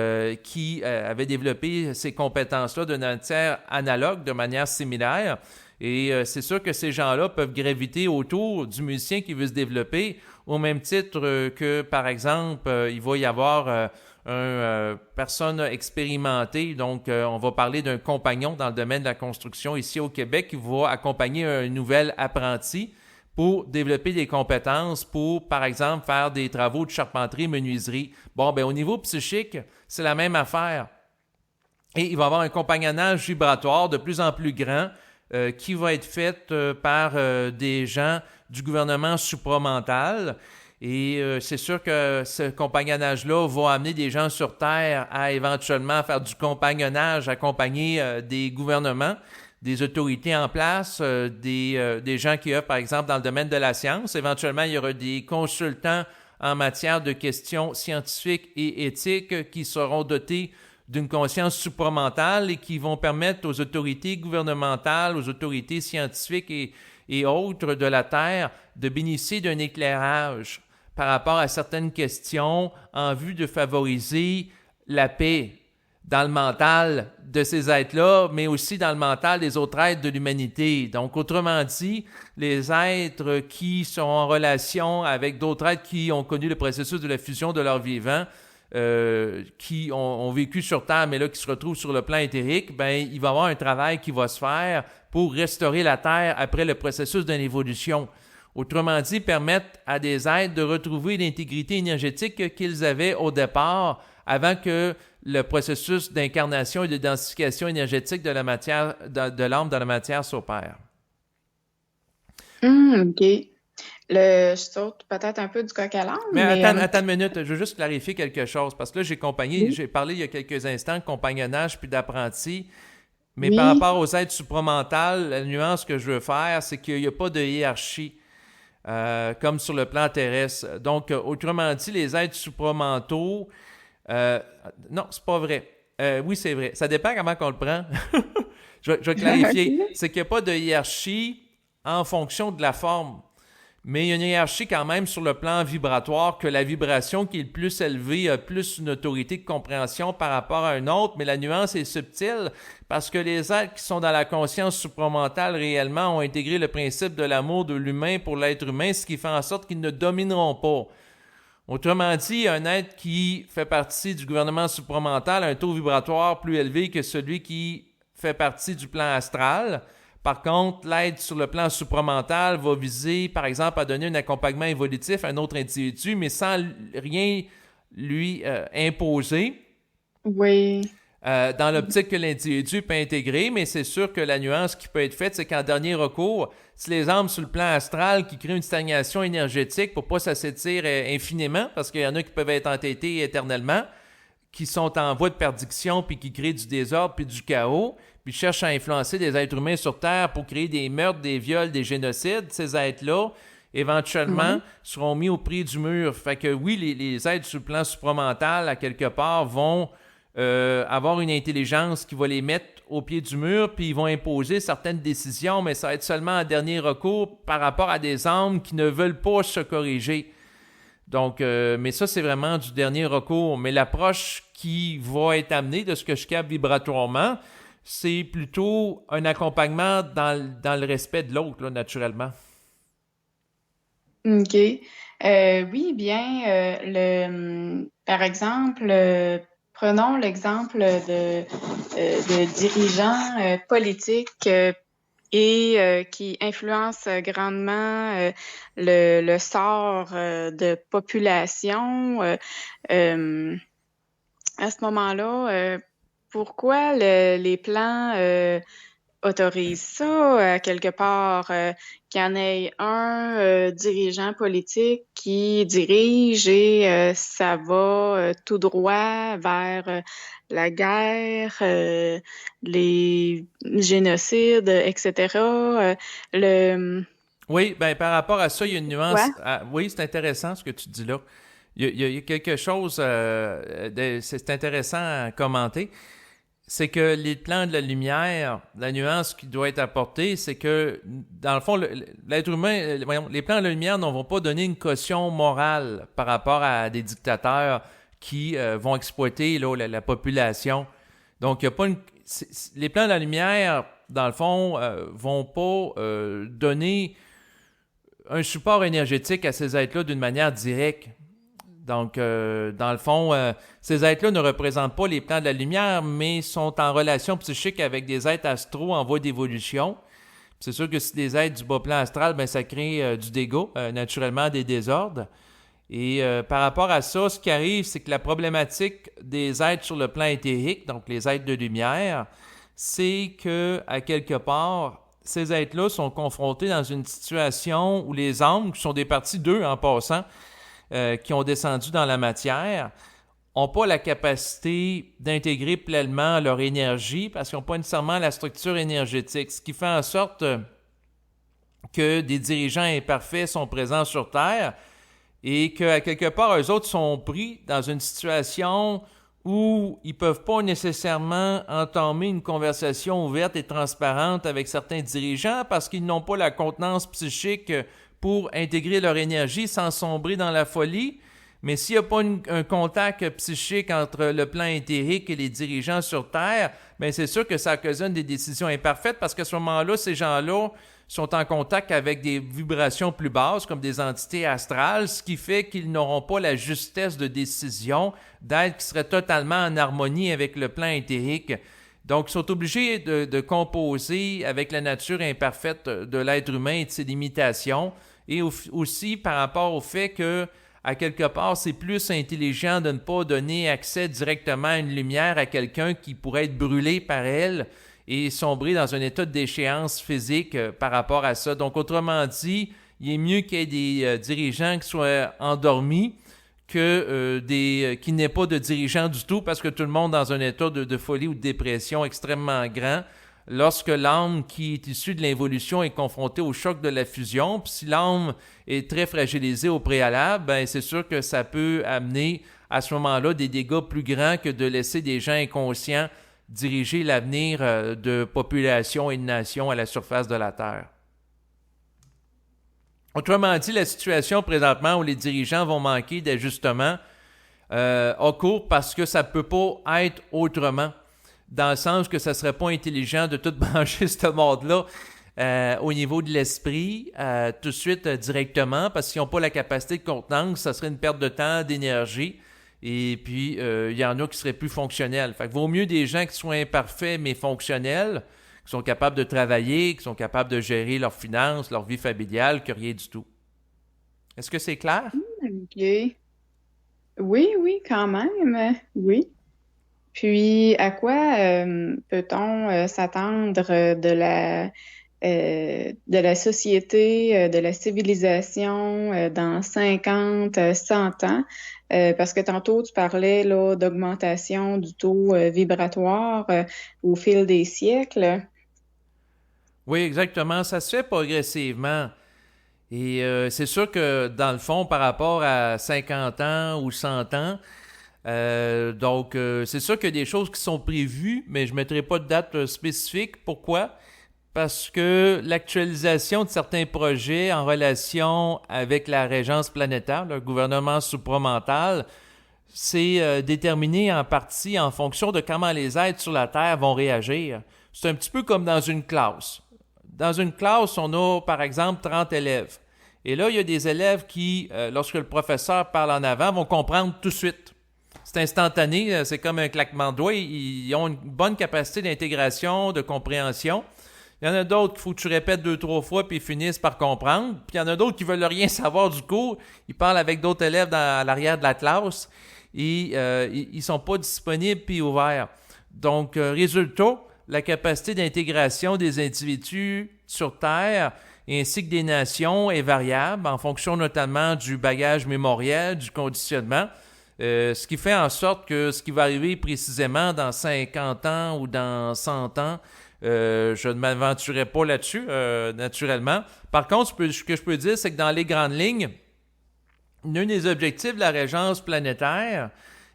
qui avaient développé ces compétences-là de manière analogue, de manière similaire. Et c'est sûr que ces gens-là peuvent graviter autour du musicien qui veut se développer, au même titre que, par exemple, il va y avoir une personne expérimentée, donc on va parler d'un compagnon dans le domaine de la construction ici au Québec qui va accompagner un nouvel apprenti pour développer des compétences pour, par exemple, faire des travaux de charpenterie, menuiserie. Au niveau psychique, c'est la même affaire. Et il va y avoir un compagnonnage vibratoire de plus en plus grand qui va être fait par des gens du gouvernement supramental. Et c'est sûr que ce compagnonnage-là va amener des gens sur Terre à éventuellement faire du compagnonnage, accompagner des gouvernements, des autorités en place, des gens qui œuvrent, par exemple, dans le domaine de la science. Éventuellement, il y aura des consultants en matière de questions scientifiques et éthiques qui seront dotés d'une conscience supramentale et qui vont permettre aux autorités gouvernementales, aux autorités scientifiques et autres de la Terre de bénéficier d'un éclairage par rapport à certaines questions en vue de favoriser la paix dans le mental de ces êtres-là, mais aussi dans le mental des autres êtres de l'humanité. Donc, autrement dit, les êtres qui sont en relation avec d'autres êtres qui ont connu le processus de la fusion de leur vivant, qui ont vécu sur Terre, mais là qui se retrouvent sur le plan éthérique, il va y avoir un travail qui va se faire pour restaurer la Terre après le processus d'une évolution. Autrement dit, permettre à des êtres de retrouver l'intégrité énergétique qu'ils avaient au départ avant que le processus d'incarnation et de densification énergétique de la matière, de l'âme dans la matière s'opère. OK. Je saute peut-être un peu du coq à l'âne, Mais mais attends une minute, je veux juste clarifier quelque chose, parce que là, oui, j'ai parlé il y a quelques instants de compagnonnage puis d'apprenti, mais par oui, rapport aux aides supramentales, la nuance que je veux faire, c'est qu'il n'y a pas de hiérarchie. Comme sur le plan terrestre. Donc, autrement dit, les aides supramentaux, euh, non, c'est pas vrai. Oui, c'est vrai. Ça dépend comment on le prend. Je vais clarifier. OK. C'est qu'il n'y a pas de hiérarchie en fonction de la forme. Mais il y a une hiérarchie quand même sur le plan vibratoire, que la vibration qui est le plus élevée a plus une autorité de compréhension par rapport à une autre, mais la nuance est subtile parce que les êtres qui sont dans la conscience supramentale réellement ont intégré le principe de l'amour de l'humain pour l'être humain, ce qui fait en sorte qu'ils ne domineront pas. Autrement dit, un être qui fait partie du gouvernement supramental a un taux vibratoire plus élevé que celui qui fait partie du plan astral. Par contre, l'aide sur le plan supramental va viser, par exemple, à donner un accompagnement évolutif à un autre individu, mais sans rien lui imposer, Oui. dans l'optique que l'individu peut intégrer, mais c'est sûr que la nuance qui peut être faite, c'est qu'en dernier recours, si les âmes sur le plan astral qui créent une stagnation énergétique pour pas s'assétir infiniment, parce qu'il y en a qui peuvent être entêtés éternellement, qui sont en voie de perdition puis qui créent du désordre puis du chaos, puis cherchent à influencer des êtres humains sur Terre pour créer des meurtres, des viols, des génocides, ces êtres-là, éventuellement, Oui. seront mis au prix du mur. Fait que oui, les êtres sur le plan supramental, à quelque part, vont avoir une intelligence qui va les mettre au pied du mur, puis ils vont imposer certaines décisions, mais ça va être seulement en dernier recours par rapport à des âmes qui ne veulent pas se corriger. Donc, mais ça, c'est vraiment du dernier recours. Mais l'approche qui va être amenée de ce que je capte vibratoirement, c'est plutôt un accompagnement dans le respect de l'autre, là, naturellement. OK. Oui, bien, par exemple, prenons l'exemple de dirigeants politiques et qui influencent grandement le sort de population. Euh, à ce moment-là, pourquoi les plans autorisent ça, quelque part, qu'il y en ait un dirigeant politique qui dirige et ça va tout droit vers la guerre, les génocides, etc. Le Oui, ben par rapport à ça, il y a une pourquoi? nuance. Oui, c'est intéressant ce que tu dis là. Il y a quelque chose, c'est intéressant à commenter. C'est que les plans de la lumière, la nuance qui doit être apportée, c'est que, dans le fond, l'être humain, voyons, les plans de la lumière ne vont pas donner une caution morale par rapport à des dictateurs qui vont exploiter là, la population. Donc, il y a pas une, les plans de la lumière, dans le fond, vont pas donner un support énergétique à ces êtres-là d'une manière directe. Donc, dans le fond, ces êtres-là ne représentent pas les plans de la lumière, mais sont en relation psychique avec des êtres astraux en voie d'évolution. C'est sûr que si des êtres du bas plan astral, ben, ça crée du dégât, naturellement des désordres. Et par rapport à ça, ce qui arrive, c'est que la problématique des êtres sur le plan éthérique, donc les êtres de lumière, c'est que, à quelque part, ces êtres-là sont confrontés dans une situation où les âmes, qui sont des parties d'eux en passant, qui ont descendu dans la matière, n'ont pas la capacité d'intégrer pleinement leur énergie parce qu'ils n'ont pas nécessairement la structure énergétique, ce qui fait en sorte que des dirigeants imparfaits sont présents sur Terre et qu'à quelque part, eux autres sont pris dans une situation où ils ne peuvent pas nécessairement entamer une conversation ouverte et transparente avec certains dirigeants parce qu'ils n'ont pas la contenance psychique pour intégrer leur énergie sans sombrer dans la folie. Mais s'il n'y a pas un contact psychique entre le plan éthérique et les dirigeants sur Terre, bien c'est sûr que ça occasionne des décisions imparfaites parce qu'à ce moment-là, ces gens-là sont en contact avec des vibrations plus basses, comme des entités astrales, ce qui fait qu'ils n'auront pas la justesse de décision d'être qui serait totalement en harmonie avec le plan éthérique. Donc, ils sont obligés de composer avec la nature imparfaite de l'être humain et de ses limitations, et aussi par rapport au fait que, à quelque part, c'est plus intelligent de ne pas donner accès directement à une lumière à quelqu'un qui pourrait être brûlé par elle et sombrer dans un état de déchéance physique par rapport à ça. Donc, autrement dit, il est mieux qu'il y ait des dirigeants qui soient endormis que qu'il n'ait pas de dirigeants du tout, parce que tout le monde dans un état de folie ou de dépression extrêmement grand. Lorsque l'âme qui est issue de l'involution est confrontée au choc de la fusion, puis si l'âme est très fragilisée au préalable, ben c'est sûr que ça peut amener à ce moment-là des dégâts plus grands que de laisser des gens inconscients diriger l'avenir de populations et de nations à la surface de la Terre. Autrement dit, la situation présentement où les dirigeants vont manquer d'ajustement a cours parce que ça ne peut pas être autrement, dans le sens que ça ne serait pas intelligent de tout brancher ce monde-là au niveau de l'esprit tout de suite directement, parce qu'ils n'ont pas la capacité de contenance, ça serait une perte de temps, d'énergie, et puis il y en a qui seraient plus fonctionnels. Fait que vaut mieux des gens qui soient imparfaits mais fonctionnels, qui sont capables de travailler, qui sont capables de gérer leurs finances, leur vie familiale, que rien du tout. Est-ce que c'est clair? OK. Oui, quand même. Oui. Puis, à quoi peut-on s'attendre de la société, de la civilisation dans 50, 100 ans? Parce que tantôt, tu parlais là, d'augmentation du taux vibratoire au fil des siècles. Oui, exactement. Ça se fait progressivement. Et c'est sûr que, dans le fond, par rapport à 50 ans ou 100 ans, c'est sûr qu'il y a des choses qui sont prévues, mais je ne mettrai pas de date spécifique. Pourquoi? Parce que l'actualisation de certains projets en relation avec la régence planétaire, le gouvernement supramental, c'est déterminé en partie en fonction de comment les êtres sur la Terre vont réagir. C'est un petit peu comme dans une classe. Dans une classe, on a, par exemple, 30 élèves. Et là, il y a des élèves qui, lorsque le professeur parle en avant, vont comprendre tout de suite. C'est instantané, c'est comme un claquement de doigts. Ils ont une bonne capacité d'intégration, de compréhension. Il y en a d'autres qu'il faut que tu répètes 2-3 fois puis ils finissent par comprendre. Puis il y en a d'autres qui veulent rien savoir du cours. Ils parlent avec d'autres élèves à l'arrière de la classe et ils ne sont pas disponibles puis ouverts. Donc, résultat, la capacité d'intégration des individus sur Terre ainsi que des nations est variable en fonction notamment du bagage mémoriel, du conditionnement, ce qui fait en sorte que ce qui va arriver précisément dans 50 ans ou dans 100 ans, je ne m'aventurerai pas là-dessus, naturellement. Par contre, ce que je peux dire, c'est que dans les grandes lignes, l'un des objectifs de la régence planétaire,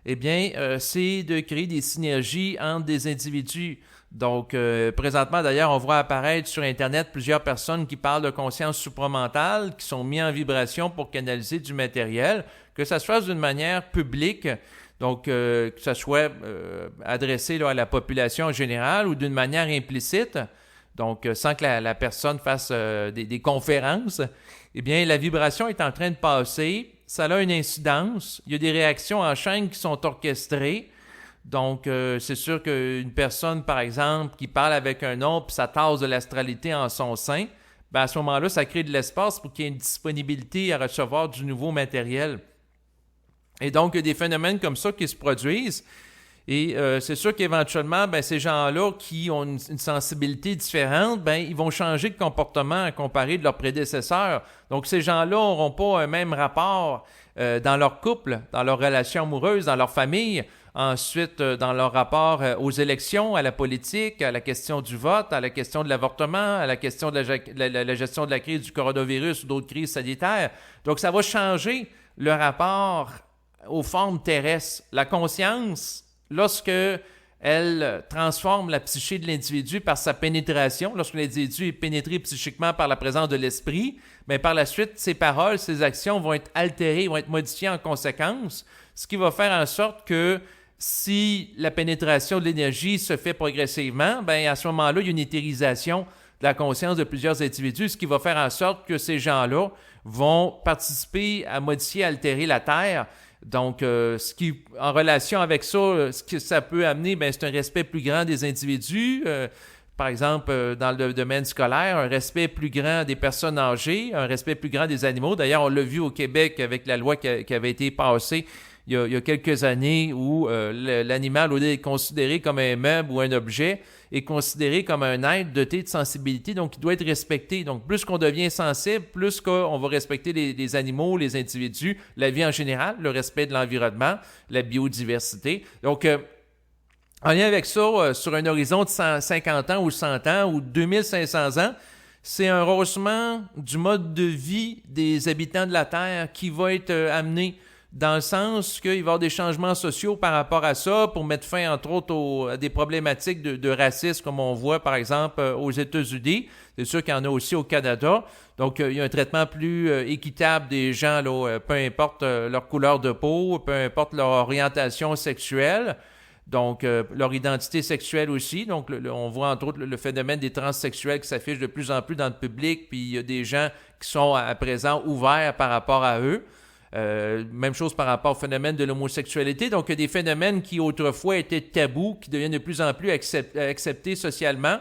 eh bien, c'est de créer des synergies entre des individus. Donc, présentement, d'ailleurs, on voit apparaître sur Internet plusieurs personnes qui parlent de conscience supramentale, qui sont mis en vibration pour canaliser du matériel, que ça se fasse d'une manière publique, donc que ça soit adressé là, à la population en général ou d'une manière implicite, donc sans que la personne fasse des conférences. Eh bien, la vibration est en train de passer, ça a une incidence, il y a des réactions en chaîne qui sont orchestrées. Donc, c'est sûr qu'une personne, par exemple, qui parle avec un autre, puis ça tasse de l'astralité en son sein, ben à ce moment-là, ça crée de l'espace pour qu'il y ait une disponibilité à recevoir du nouveau matériel. Et donc, il y a des phénomènes comme ça qui se produisent. Et c'est sûr qu'éventuellement, ben, ces gens-là qui ont une sensibilité différente, ben, ils vont changer de comportement à comparer de leurs prédécesseurs. Donc, ces gens-là n'auront pas un même rapport dans leur couple, dans leur relation amoureuse, dans leur famille. Ensuite, dans leur rapport aux élections, à la politique, à la question du vote, à la question de l'avortement, à la question de la gestion de la crise du coronavirus ou d'autres crises sanitaires. Donc, ça va changer le rapport aux formes terrestres. La conscience, lorsque elle transforme la psyché de l'individu par sa pénétration, lorsque l'individu est pénétré psychiquement par la présence de l'esprit, bien, par la suite, ses paroles, ses actions vont être altérées, vont être modifiées en conséquence, ce qui va faire en sorte que si la pénétration de l'énergie se fait progressivement, bien, à ce moment-là, il y a une éthérisation de la conscience de plusieurs individus, ce qui va faire en sorte que ces gens-là vont participer à modifier, à altérer la Terre. Donc, ce qui, en relation avec ça, ce que ça peut amener, bien, c'est un respect plus grand des individus. Par exemple, dans le domaine scolaire, un respect plus grand des personnes âgées, un respect plus grand des animaux. D'ailleurs, on l'a vu au Québec avec la loi qui avait été passée il y a quelques années où l'animal, au lieu d'être considéré comme un meuble ou un objet, est considéré comme un être doté de sensibilité, donc il doit être respecté. Donc plus qu'on devient sensible, plus qu'on va respecter les animaux, les individus, la vie en général, le respect de l'environnement, la biodiversité. Donc, en lien avec ça, sur un horizon de 150 ans ou 100 ans ou 2500 ans, c'est un rehaussement du mode de vie des habitants de la Terre qui va être amené dans le sens qu'il va y avoir des changements sociaux par rapport à ça pour mettre fin, entre autres, à des problématiques de racisme, comme on voit, par exemple, aux États-Unis. C'est sûr qu'il y en a aussi au Canada. Donc, il y a un traitement plus équitable des gens, là, peu importe leur couleur de peau, peu importe leur orientation sexuelle. Donc, leur identité sexuelle aussi. Donc, on voit entre autres le phénomène des transsexuels qui s'affiche de plus en plus dans le public, puis il y a des gens qui sont à présent ouverts par rapport à eux. Même chose par rapport au phénomène de l'homosexualité. Donc, il y a des phénomènes qui autrefois étaient tabous, qui deviennent de plus en plus acceptés socialement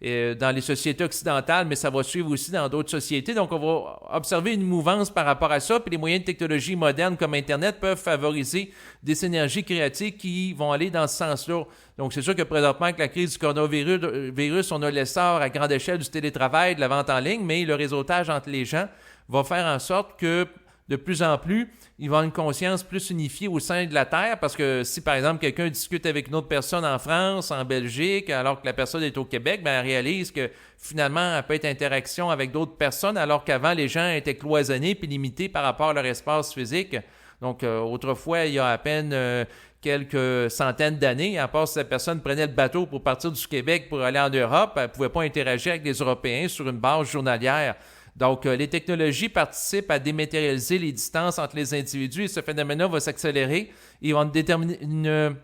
dans les sociétés occidentales, mais ça va suivre aussi dans d'autres sociétés. Donc, on va observer une mouvance par rapport à ça. Puis les moyens de technologie modernes comme Internet peuvent favoriser des synergies créatives qui vont aller dans ce sens-là. Donc, c'est sûr que présentement, avec la crise du coronavirus, on a l'essor à grande échelle du télétravail, de la vente en ligne, mais le réseautage entre les gens va faire en sorte que de plus en plus, il va avoir une conscience plus unifiée au sein de la Terre, parce que si, par exemple, quelqu'un discute avec une autre personne en France, en Belgique, alors que la personne est au Québec, ben, elle réalise que finalement, elle peut être en interaction avec d'autres personnes, alors qu'avant, les gens étaient cloisonnés puis limités par rapport à leur espace physique. Donc, autrefois, il y a à peine quelques centaines d'années, à part si la personne prenait le bateau pour partir du Québec pour aller en Europe, elle ne pouvait pas interagir avec les Européens sur une base journalière. Donc, les technologies participent à dématérialiser les distances entre les individus et ce phénomène-là va s'accélérer. Il va déterminer une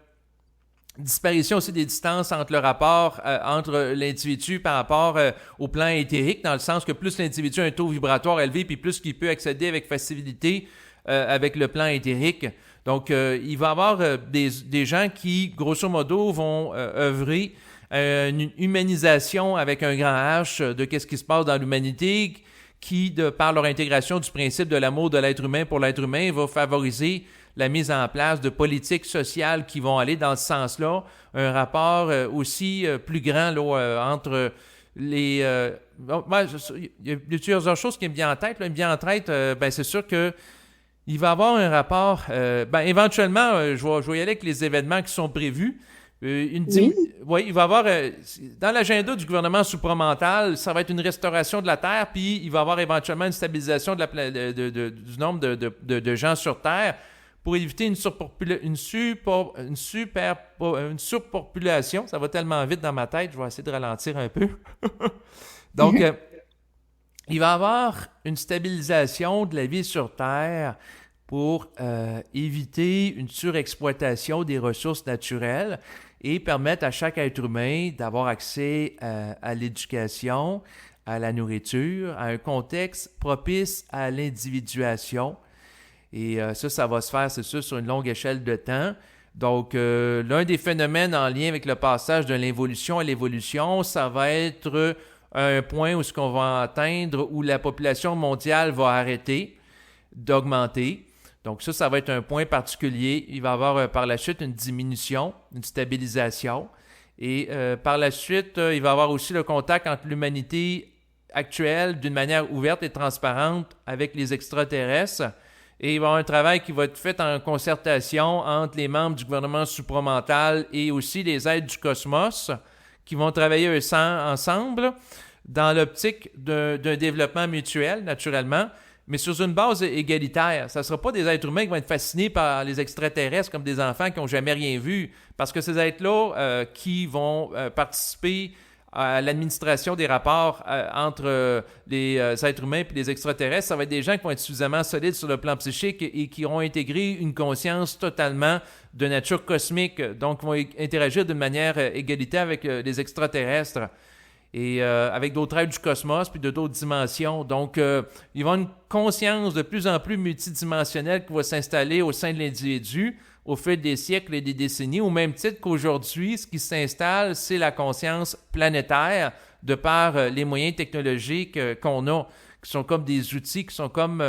disparition aussi des distances entre le rapport entre l'individu par rapport au plan éthérique, dans le sens que plus l'individu a un taux vibratoire élevé, puis plus qu'il peut accéder avec facilité avec le plan éthérique. Donc, il va y avoir des gens qui, grosso modo, vont œuvrer une humanisation avec un grand H de qu'est-ce qui se passe dans l'humanité, qui, par leur intégration du principe de l'amour de l'être humain pour l'être humain, va favoriser la mise en place de politiques sociales qui vont aller dans ce sens-là. Un rapport aussi plus grand là, entre les... il y a plusieurs choses qui me viennent en tête. Là. Il me vient en tête, c'est sûr que il va y avoir un rapport... éventuellement, je vais y aller avec les événements qui sont prévus. Oui, il va y avoir, dans l'agenda du gouvernement supramental, ça va être une restauration de la Terre, puis il va y avoir éventuellement une stabilisation du nombre de gens sur Terre pour éviter une surpopulation. Ça va tellement vite dans ma tête, je vais essayer de ralentir un peu. Donc, il va y avoir une stabilisation de la vie sur Terre pour éviter une surexploitation des ressources naturelles et permettre à chaque être humain d'avoir accès à l'éducation, à la nourriture, à un contexte propice à l'individuation. Et ça va se faire, c'est sûr, sur une longue échelle de temps. Donc, l'un des phénomènes en lien avec le passage de l'involution à l'évolution, ça va être un point où ce qu'on va atteindre, où la population mondiale va arrêter d'augmenter. Donc ça va être un point particulier. Il va y avoir par la suite une diminution, une stabilisation. Et par la suite, il va y avoir aussi le contact entre l'humanité actuelle d'une manière ouverte et transparente avec les extraterrestres. Et il va y avoir un travail qui va être fait en concertation entre les membres du gouvernement supramental et aussi les êtres du cosmos qui vont travailler ensemble dans l'optique d'un développement mutuel, naturellement, mais sur une base égalitaire. Ça ne sera pas des êtres humains qui vont être fascinés par les extraterrestres comme des enfants qui n'ont jamais rien vu, parce que ces êtres-là qui vont participer à l'administration des rapports entre les êtres humains et les extraterrestres, ça va être des gens qui vont être suffisamment solides sur le plan psychique et qui auront intégré une conscience totalement de nature cosmique, donc vont interagir d'une manière égalitaire avec les extraterrestres. Et avec d'autres êtres du cosmos puis de d'autres dimensions. Donc, ils vont avoir une conscience de plus en plus multidimensionnelle qui va s'installer au sein de l'individu au fil des siècles et des décennies, au même titre qu'aujourd'hui, ce qui s'installe, c'est la conscience planétaire de par les moyens technologiques qu'on a, qui sont comme des outils, qui sont comme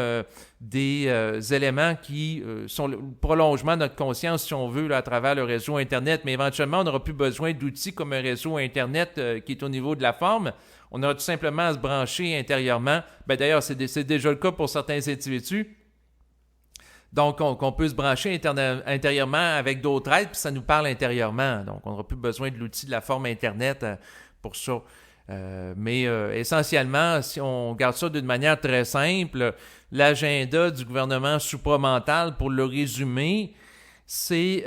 des éléments qui sont le prolongement de notre conscience, si on veut, là, à travers le réseau Internet. Mais éventuellement, on n'aura plus besoin d'outils comme un réseau Internet qui est au niveau de la forme. On aura tout simplement à se brancher intérieurement. D'ailleurs, c'est déjà le cas pour certains individus. Donc, on peut se brancher intérieurement avec d'autres êtres, puis ça nous parle intérieurement. Donc, on n'aura plus besoin de l'outil de la forme Internet pour ça. Mais essentiellement, si on regarde ça d'une manière très simple, l'agenda du gouvernement supramental, pour le résumer, c'est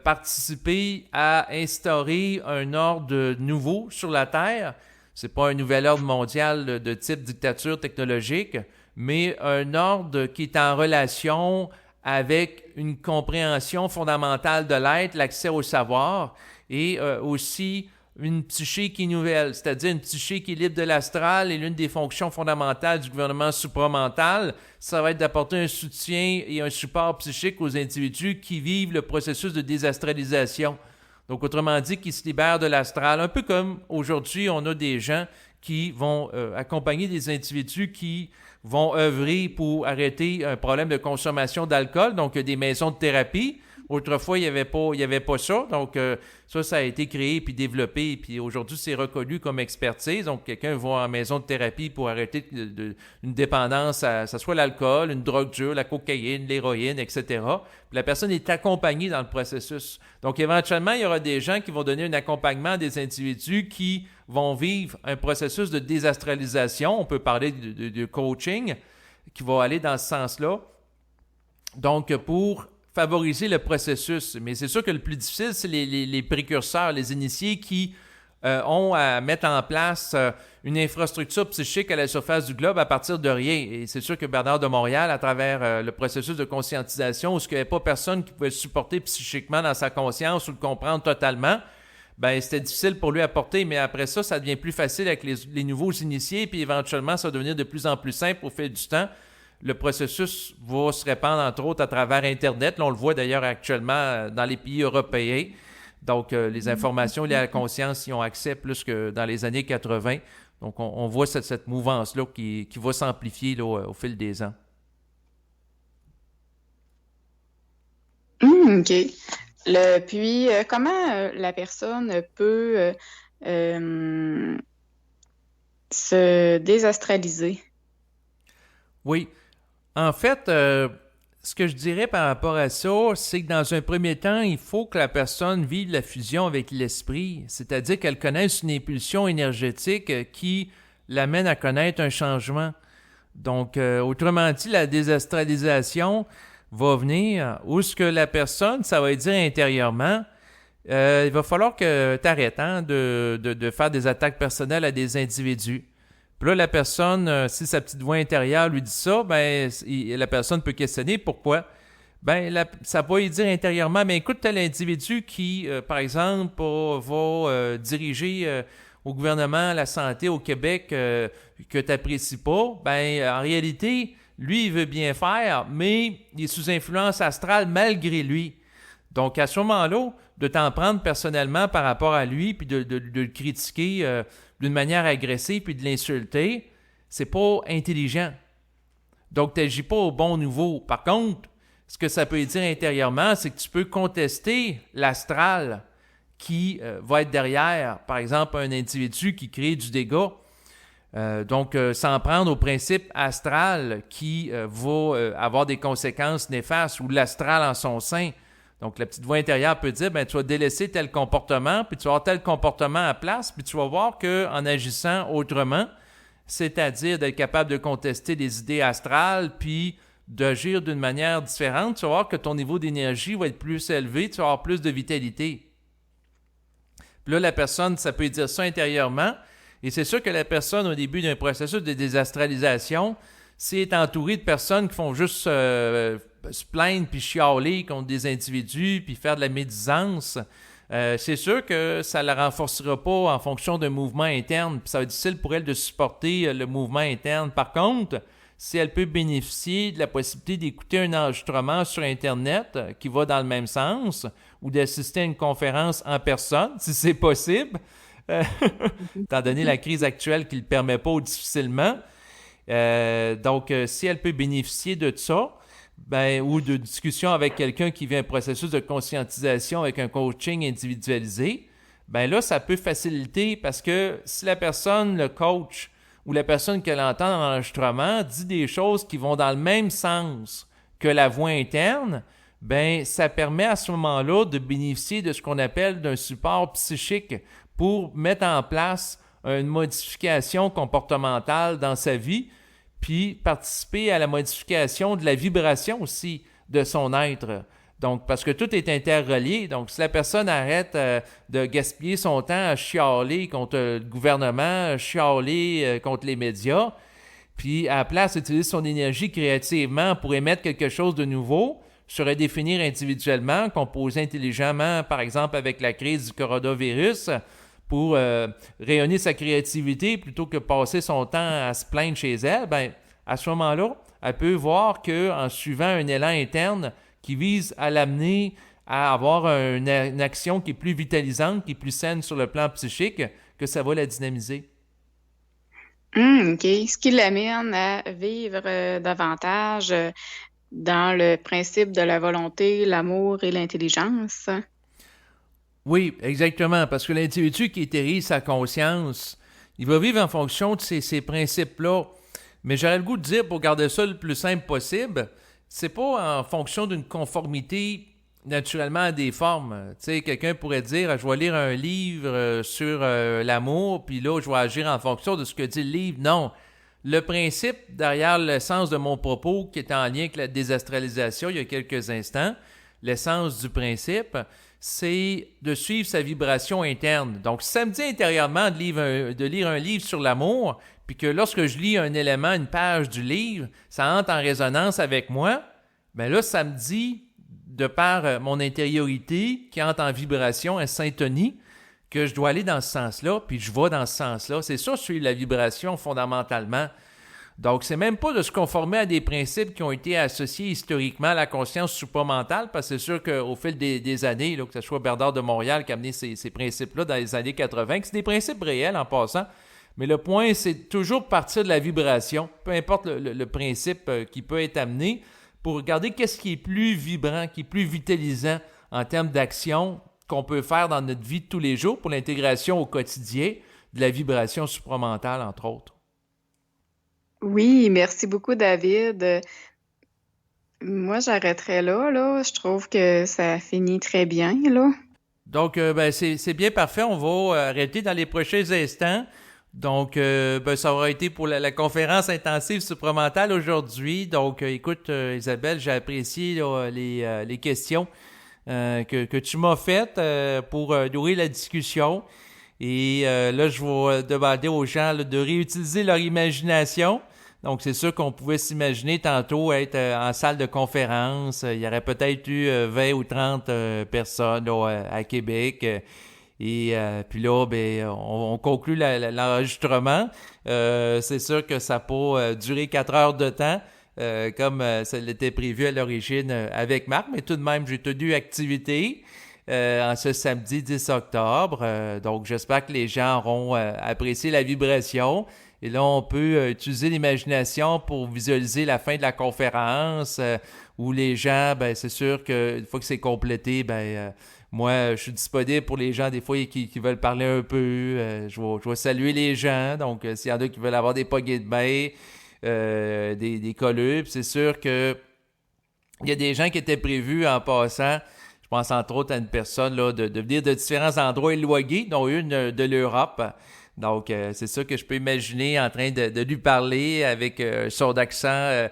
participer à instaurer un ordre nouveau sur la Terre. C'est pas un nouvel ordre mondial de type dictature technologique, mais un ordre qui est en relation avec une compréhension fondamentale de l'être, l'accès au savoir et aussi une psyché qui est nouvelle, c'est-à-dire une psyché qui est libre de l'astral, et l'une des fonctions fondamentales du gouvernement supramental, ça va être d'apporter un soutien et un support psychique aux individus qui vivent le processus de désastralisation. Donc, autrement dit, qui se libèrent de l'astral. Un peu comme aujourd'hui, on a des gens qui vont accompagner des individus qui vont œuvrer pour arrêter un problème de consommation d'alcool, donc des maisons de thérapie. Autrefois, il n'y avait pas ça. Donc, ça a été créé puis développé. Puis aujourd'hui, c'est reconnu comme expertise. Donc, quelqu'un va en maison de thérapie pour arrêter une dépendance à ça soit l'alcool, une drogue dure, la cocaïne, l'héroïne, etc. Puis la personne est accompagnée dans le processus. Donc, éventuellement, il y aura des gens qui vont donner un accompagnement à des individus qui vont vivre un processus de désastralisation. On peut parler de coaching qui va aller dans ce sens-là. Donc, pour favoriser le processus. Mais c'est sûr que le plus difficile, c'est les précurseurs, les initiés qui ont à mettre en place une infrastructure psychique à la surface du globe à partir de rien. Et c'est sûr que Bernard de Montréal, à travers le processus de conscientisation, où il n'y avait pas personne qui pouvait le supporter psychiquement dans sa conscience ou le comprendre totalement, c'était difficile pour lui à porter, mais après ça, ça devient plus facile avec les nouveaux initiés, puis éventuellement, ça va devenir de plus en plus simple au fil du temps. Le processus va se répandre, entre autres, à travers Internet. Là, on le voit d'ailleurs actuellement dans les pays européens. Donc, les informations liées à la conscience y ont accès plus que dans les années 80. Donc, on voit cette mouvance-là qui va s'amplifier là, au fil des ans. OK. Puis, comment la personne peut se désastraliser? Oui. En fait, ce que je dirais par rapport à ça, c'est que dans un premier temps, il faut que la personne vive la fusion avec l'esprit, c'est-à-dire qu'elle connaisse une impulsion énergétique qui l'amène à connaître un changement. Donc, autrement dit, la désastralisation va venir où ce que la personne, ça va dire intérieurement, il va falloir que tu arrêtes de faire des attaques personnelles à des individus. Puis là, la personne, si sa petite voix intérieure lui dit ça, la personne peut questionner pourquoi. Ça va lui dire intérieurement, mais écoute, tel individu qui, par exemple, va diriger au gouvernement la santé au Québec que tu n'apprécies pas, en réalité, lui, il veut bien faire, mais il est sous influence astrale malgré lui. Donc, à ce moment-là, de t'en prendre personnellement par rapport à lui, puis de le critiquer d'une manière agressive, puis de l'insulter, c'est pas intelligent. Donc, tu n'agis pas au bon niveau. Par contre, ce que ça peut dire intérieurement, c'est que tu peux contester l'astral qui va être derrière, par exemple, un individu qui crée du dégât. Donc, s'en prendre au principe astral qui va avoir des conséquences néfastes, ou l'astral en son sein. Donc, la petite voix intérieure peut dire, tu vas délaisser tel comportement, puis tu vas avoir tel comportement à place, puis tu vas voir qu'en agissant autrement, c'est-à-dire d'être capable de contester les idées astrales, puis d'agir d'une manière différente, tu vas voir que ton niveau d'énergie va être plus élevé, tu vas avoir plus de vitalité. Puis là, la personne, ça peut dire ça intérieurement, et c'est sûr que la personne, au début d'un processus de désastralisation, si elle est entourée de personnes qui font juste se plaindre puis chialer contre des individus puis faire de la médisance, c'est sûr que ça ne la renforcera pas en fonction d'un mouvement interne, puis ça va être difficile pour elle de supporter le mouvement interne. Par contre, si elle peut bénéficier de la possibilité d'écouter un enregistrement sur Internet qui va dans le même sens, ou d'assister à une conférence en personne, si c'est possible, étant donné la crise actuelle qui ne le permet pas ou difficilement, Donc, si elle peut bénéficier de ça, ben, ou de discussion avec quelqu'un qui vit un processus de conscientisation avec un coaching individualisé, ben là, ça peut faciliter parce que si la personne, le coach ou la personne qu'elle entend dans l'enregistrement dit des choses qui vont dans le même sens que la voix interne, ben ça permet à ce moment-là de bénéficier de ce qu'on appelle d'un support psychique pour mettre en place une modification comportementale dans sa vie, puis participer à la modification de la vibration aussi de son être. Donc, parce que tout est interrelié. Donc, si la personne arrête de gaspiller son temps à chialer contre le gouvernement, à chialer contre les médias, puis à la place d'utiliser son énergie créativement pour émettre quelque chose de nouveau, se redéfinir individuellement, composer intelligemment, par exemple avec la crise du coronavirus, pour rayonner sa créativité plutôt que passer son temps à se plaindre chez elle, ben, à ce moment-là, elle peut voir qu'en suivant un élan interne qui vise à l'amener à avoir une action qui est plus vitalisante, qui est plus saine sur le plan psychique, que ça va la dynamiser. OK. Ce qui l'amène à vivre davantage dans le principe de la volonté, l'amour et l'intelligence. Oui, exactement, parce que l'individu qui étérise sa conscience, il va vivre en fonction de ces principes-là. Mais j'aurais le goût de dire, pour garder ça le plus simple possible, c'est pas en fonction d'une conformité naturellement à des formes. Tu sais, quelqu'un pourrait dire, je vais lire un livre sur l'amour, puis là, je vais agir en fonction de ce que dit le livre. Non. Le principe derrière l'essence de mon propos, qui est en lien avec la désastralisation il y a quelques instants, l'essence du principe, c'est de suivre sa vibration interne. Donc, si ça me dit intérieurement de lire un livre sur l'amour, puis que lorsque je lis un élément, une page du livre, ça entre en résonance avec moi, bien là, ça me dit, de par mon intériorité, qui entre en vibration, en syntonie, que je dois aller dans ce sens-là, puis je vais dans ce sens-là. C'est ça, suivre la vibration fondamentalement. Donc, c'est même pas de se conformer à des principes qui ont été associés historiquement à la conscience supramentale, parce que c'est sûr qu'au fil des années, là, que ce soit Bernard de Montréal qui a amené ces principes-là dans les années 80, que c'est des principes réels en passant, mais le point, c'est toujours partir de la vibration, peu importe le principe qui peut être amené, pour regarder qu'est-ce qui est plus vibrant, qui est plus vitalisant en termes d'action qu'on peut faire dans notre vie de tous les jours pour l'intégration au quotidien de la vibration supramentale, entre autres. Oui, merci beaucoup, David. Moi, j'arrêterais là. Je trouve que ça finit très bien, là. Donc, ben, c'est bien parfait. On va arrêter dans les prochains instants. Donc, ben, ça aura été pour la conférence intensive supramentale aujourd'hui. Donc, écoute, Isabelle, j'ai apprécié là, les questions que tu m'as faites pour nourrir la discussion. Et là, je vais demander aux gens là, de réutiliser leur imagination. Donc, c'est sûr qu'on pouvait s'imaginer tantôt être en salle de conférence. Il y aurait peut-être eu 20 ou 30 personnes là, à Québec. Et puis là, ben, on conclut l'enregistrement. C'est sûr que ça n'a pas duré 4 heures de temps, comme ça l'était prévu à l'origine avec Marc, mais tout de même, j'ai tenu activité en ce samedi 10 octobre. Donc, j'espère que les gens auront apprécié la vibration. Et là, on peut utiliser l'imagination pour visualiser la fin de la conférence où les gens, ben, c'est sûr qu'une fois que c'est complété, ben, moi, je suis disponible pour les gens, des fois, qui veulent parler un peu. Je vais saluer les gens. Donc, s'il y en a qui veulent avoir des poignées de main, des colubes, c'est sûr que il y a des gens qui étaient prévus en passant. Je pense entre autres à une personne là, de venir de différents endroits éloignés, dont une de l'Europe. Donc, c'est ça que je peux imaginer en train de lui parler avec son accent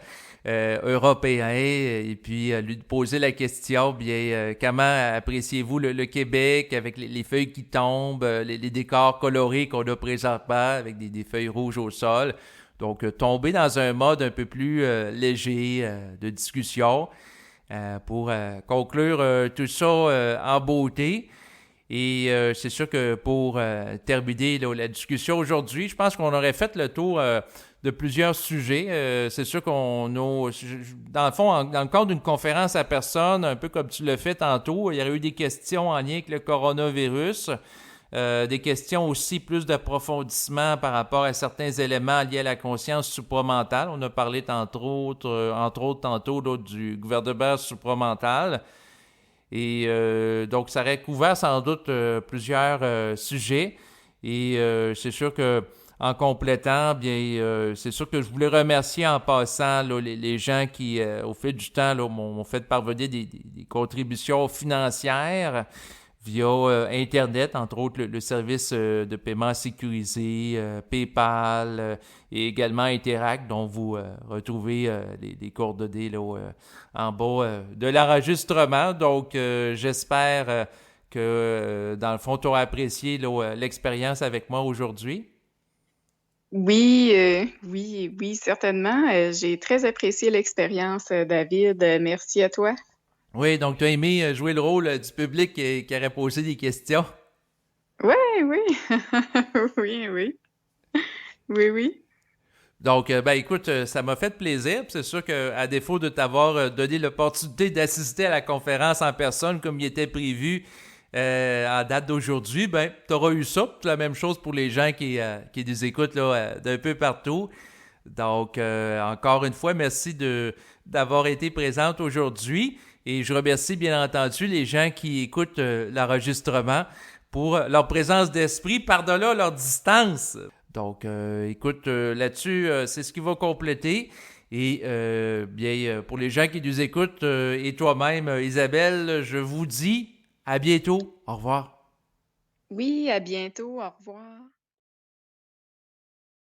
européen et puis lui poser la question, bien, comment appréciez-vous le Québec avec les feuilles qui tombent, les décors colorés qu'on a présentement avec des feuilles rouges au sol. Donc, tomber dans un mode un peu plus léger de discussion pour conclure tout ça en beauté. Et c'est sûr que pour terminer là, la discussion aujourd'hui, je pense qu'on aurait fait le tour de plusieurs sujets. C'est sûr qu'on a, dans le fond, dans le cadre d'une conférence à personne, un peu comme tu l'as fait tantôt, il y aurait eu des questions en lien avec le coronavirus. des questions aussi plus d'approfondissement par rapport à certains éléments liés à la conscience supramentale. On a parlé entre autres tantôt là, du gouvernement supramental. Et donc, ça aurait couvert sans doute plusieurs sujets. Et c'est sûr que en complétant, bien, c'est sûr que je voulais remercier en passant là, les gens qui, au fil du temps, là, m'ont fait parvenir des contributions financières via Internet, entre autres le service de paiement sécurisé, PayPal et également Interact, dont vous retrouvez les coordonnées là, en bas de l'enregistrement. Donc, j'espère que, dans le fond, tu auras apprécié là, l'expérience avec moi aujourd'hui. Oui, oui, certainement. J'ai très apprécié l'expérience, David. Merci à toi. Oui, donc tu as aimé jouer le rôle du public qui aurait posé des questions. Oui, oui, oui, oui, oui, oui. Donc, ben écoute, ça m'a fait plaisir. Puis c'est sûr qu'à défaut de t'avoir donné l'opportunité d'assister à la conférence en personne comme il était prévu en date d'aujourd'hui, ben tu auras eu ça. Puis la même chose pour les gens qui nous écoutent là, d'un peu partout. Donc, encore une fois, merci d'avoir été présente aujourd'hui. Et je remercie bien entendu les gens qui écoutent l'enregistrement pour leur présence d'esprit par-delà leur distance. Donc, écoute, là-dessus, c'est ce qui va compléter. Et bien, pour les gens qui nous écoutent et toi-même, Isabelle, je vous dis à bientôt. Au revoir. Oui, à bientôt. Au revoir.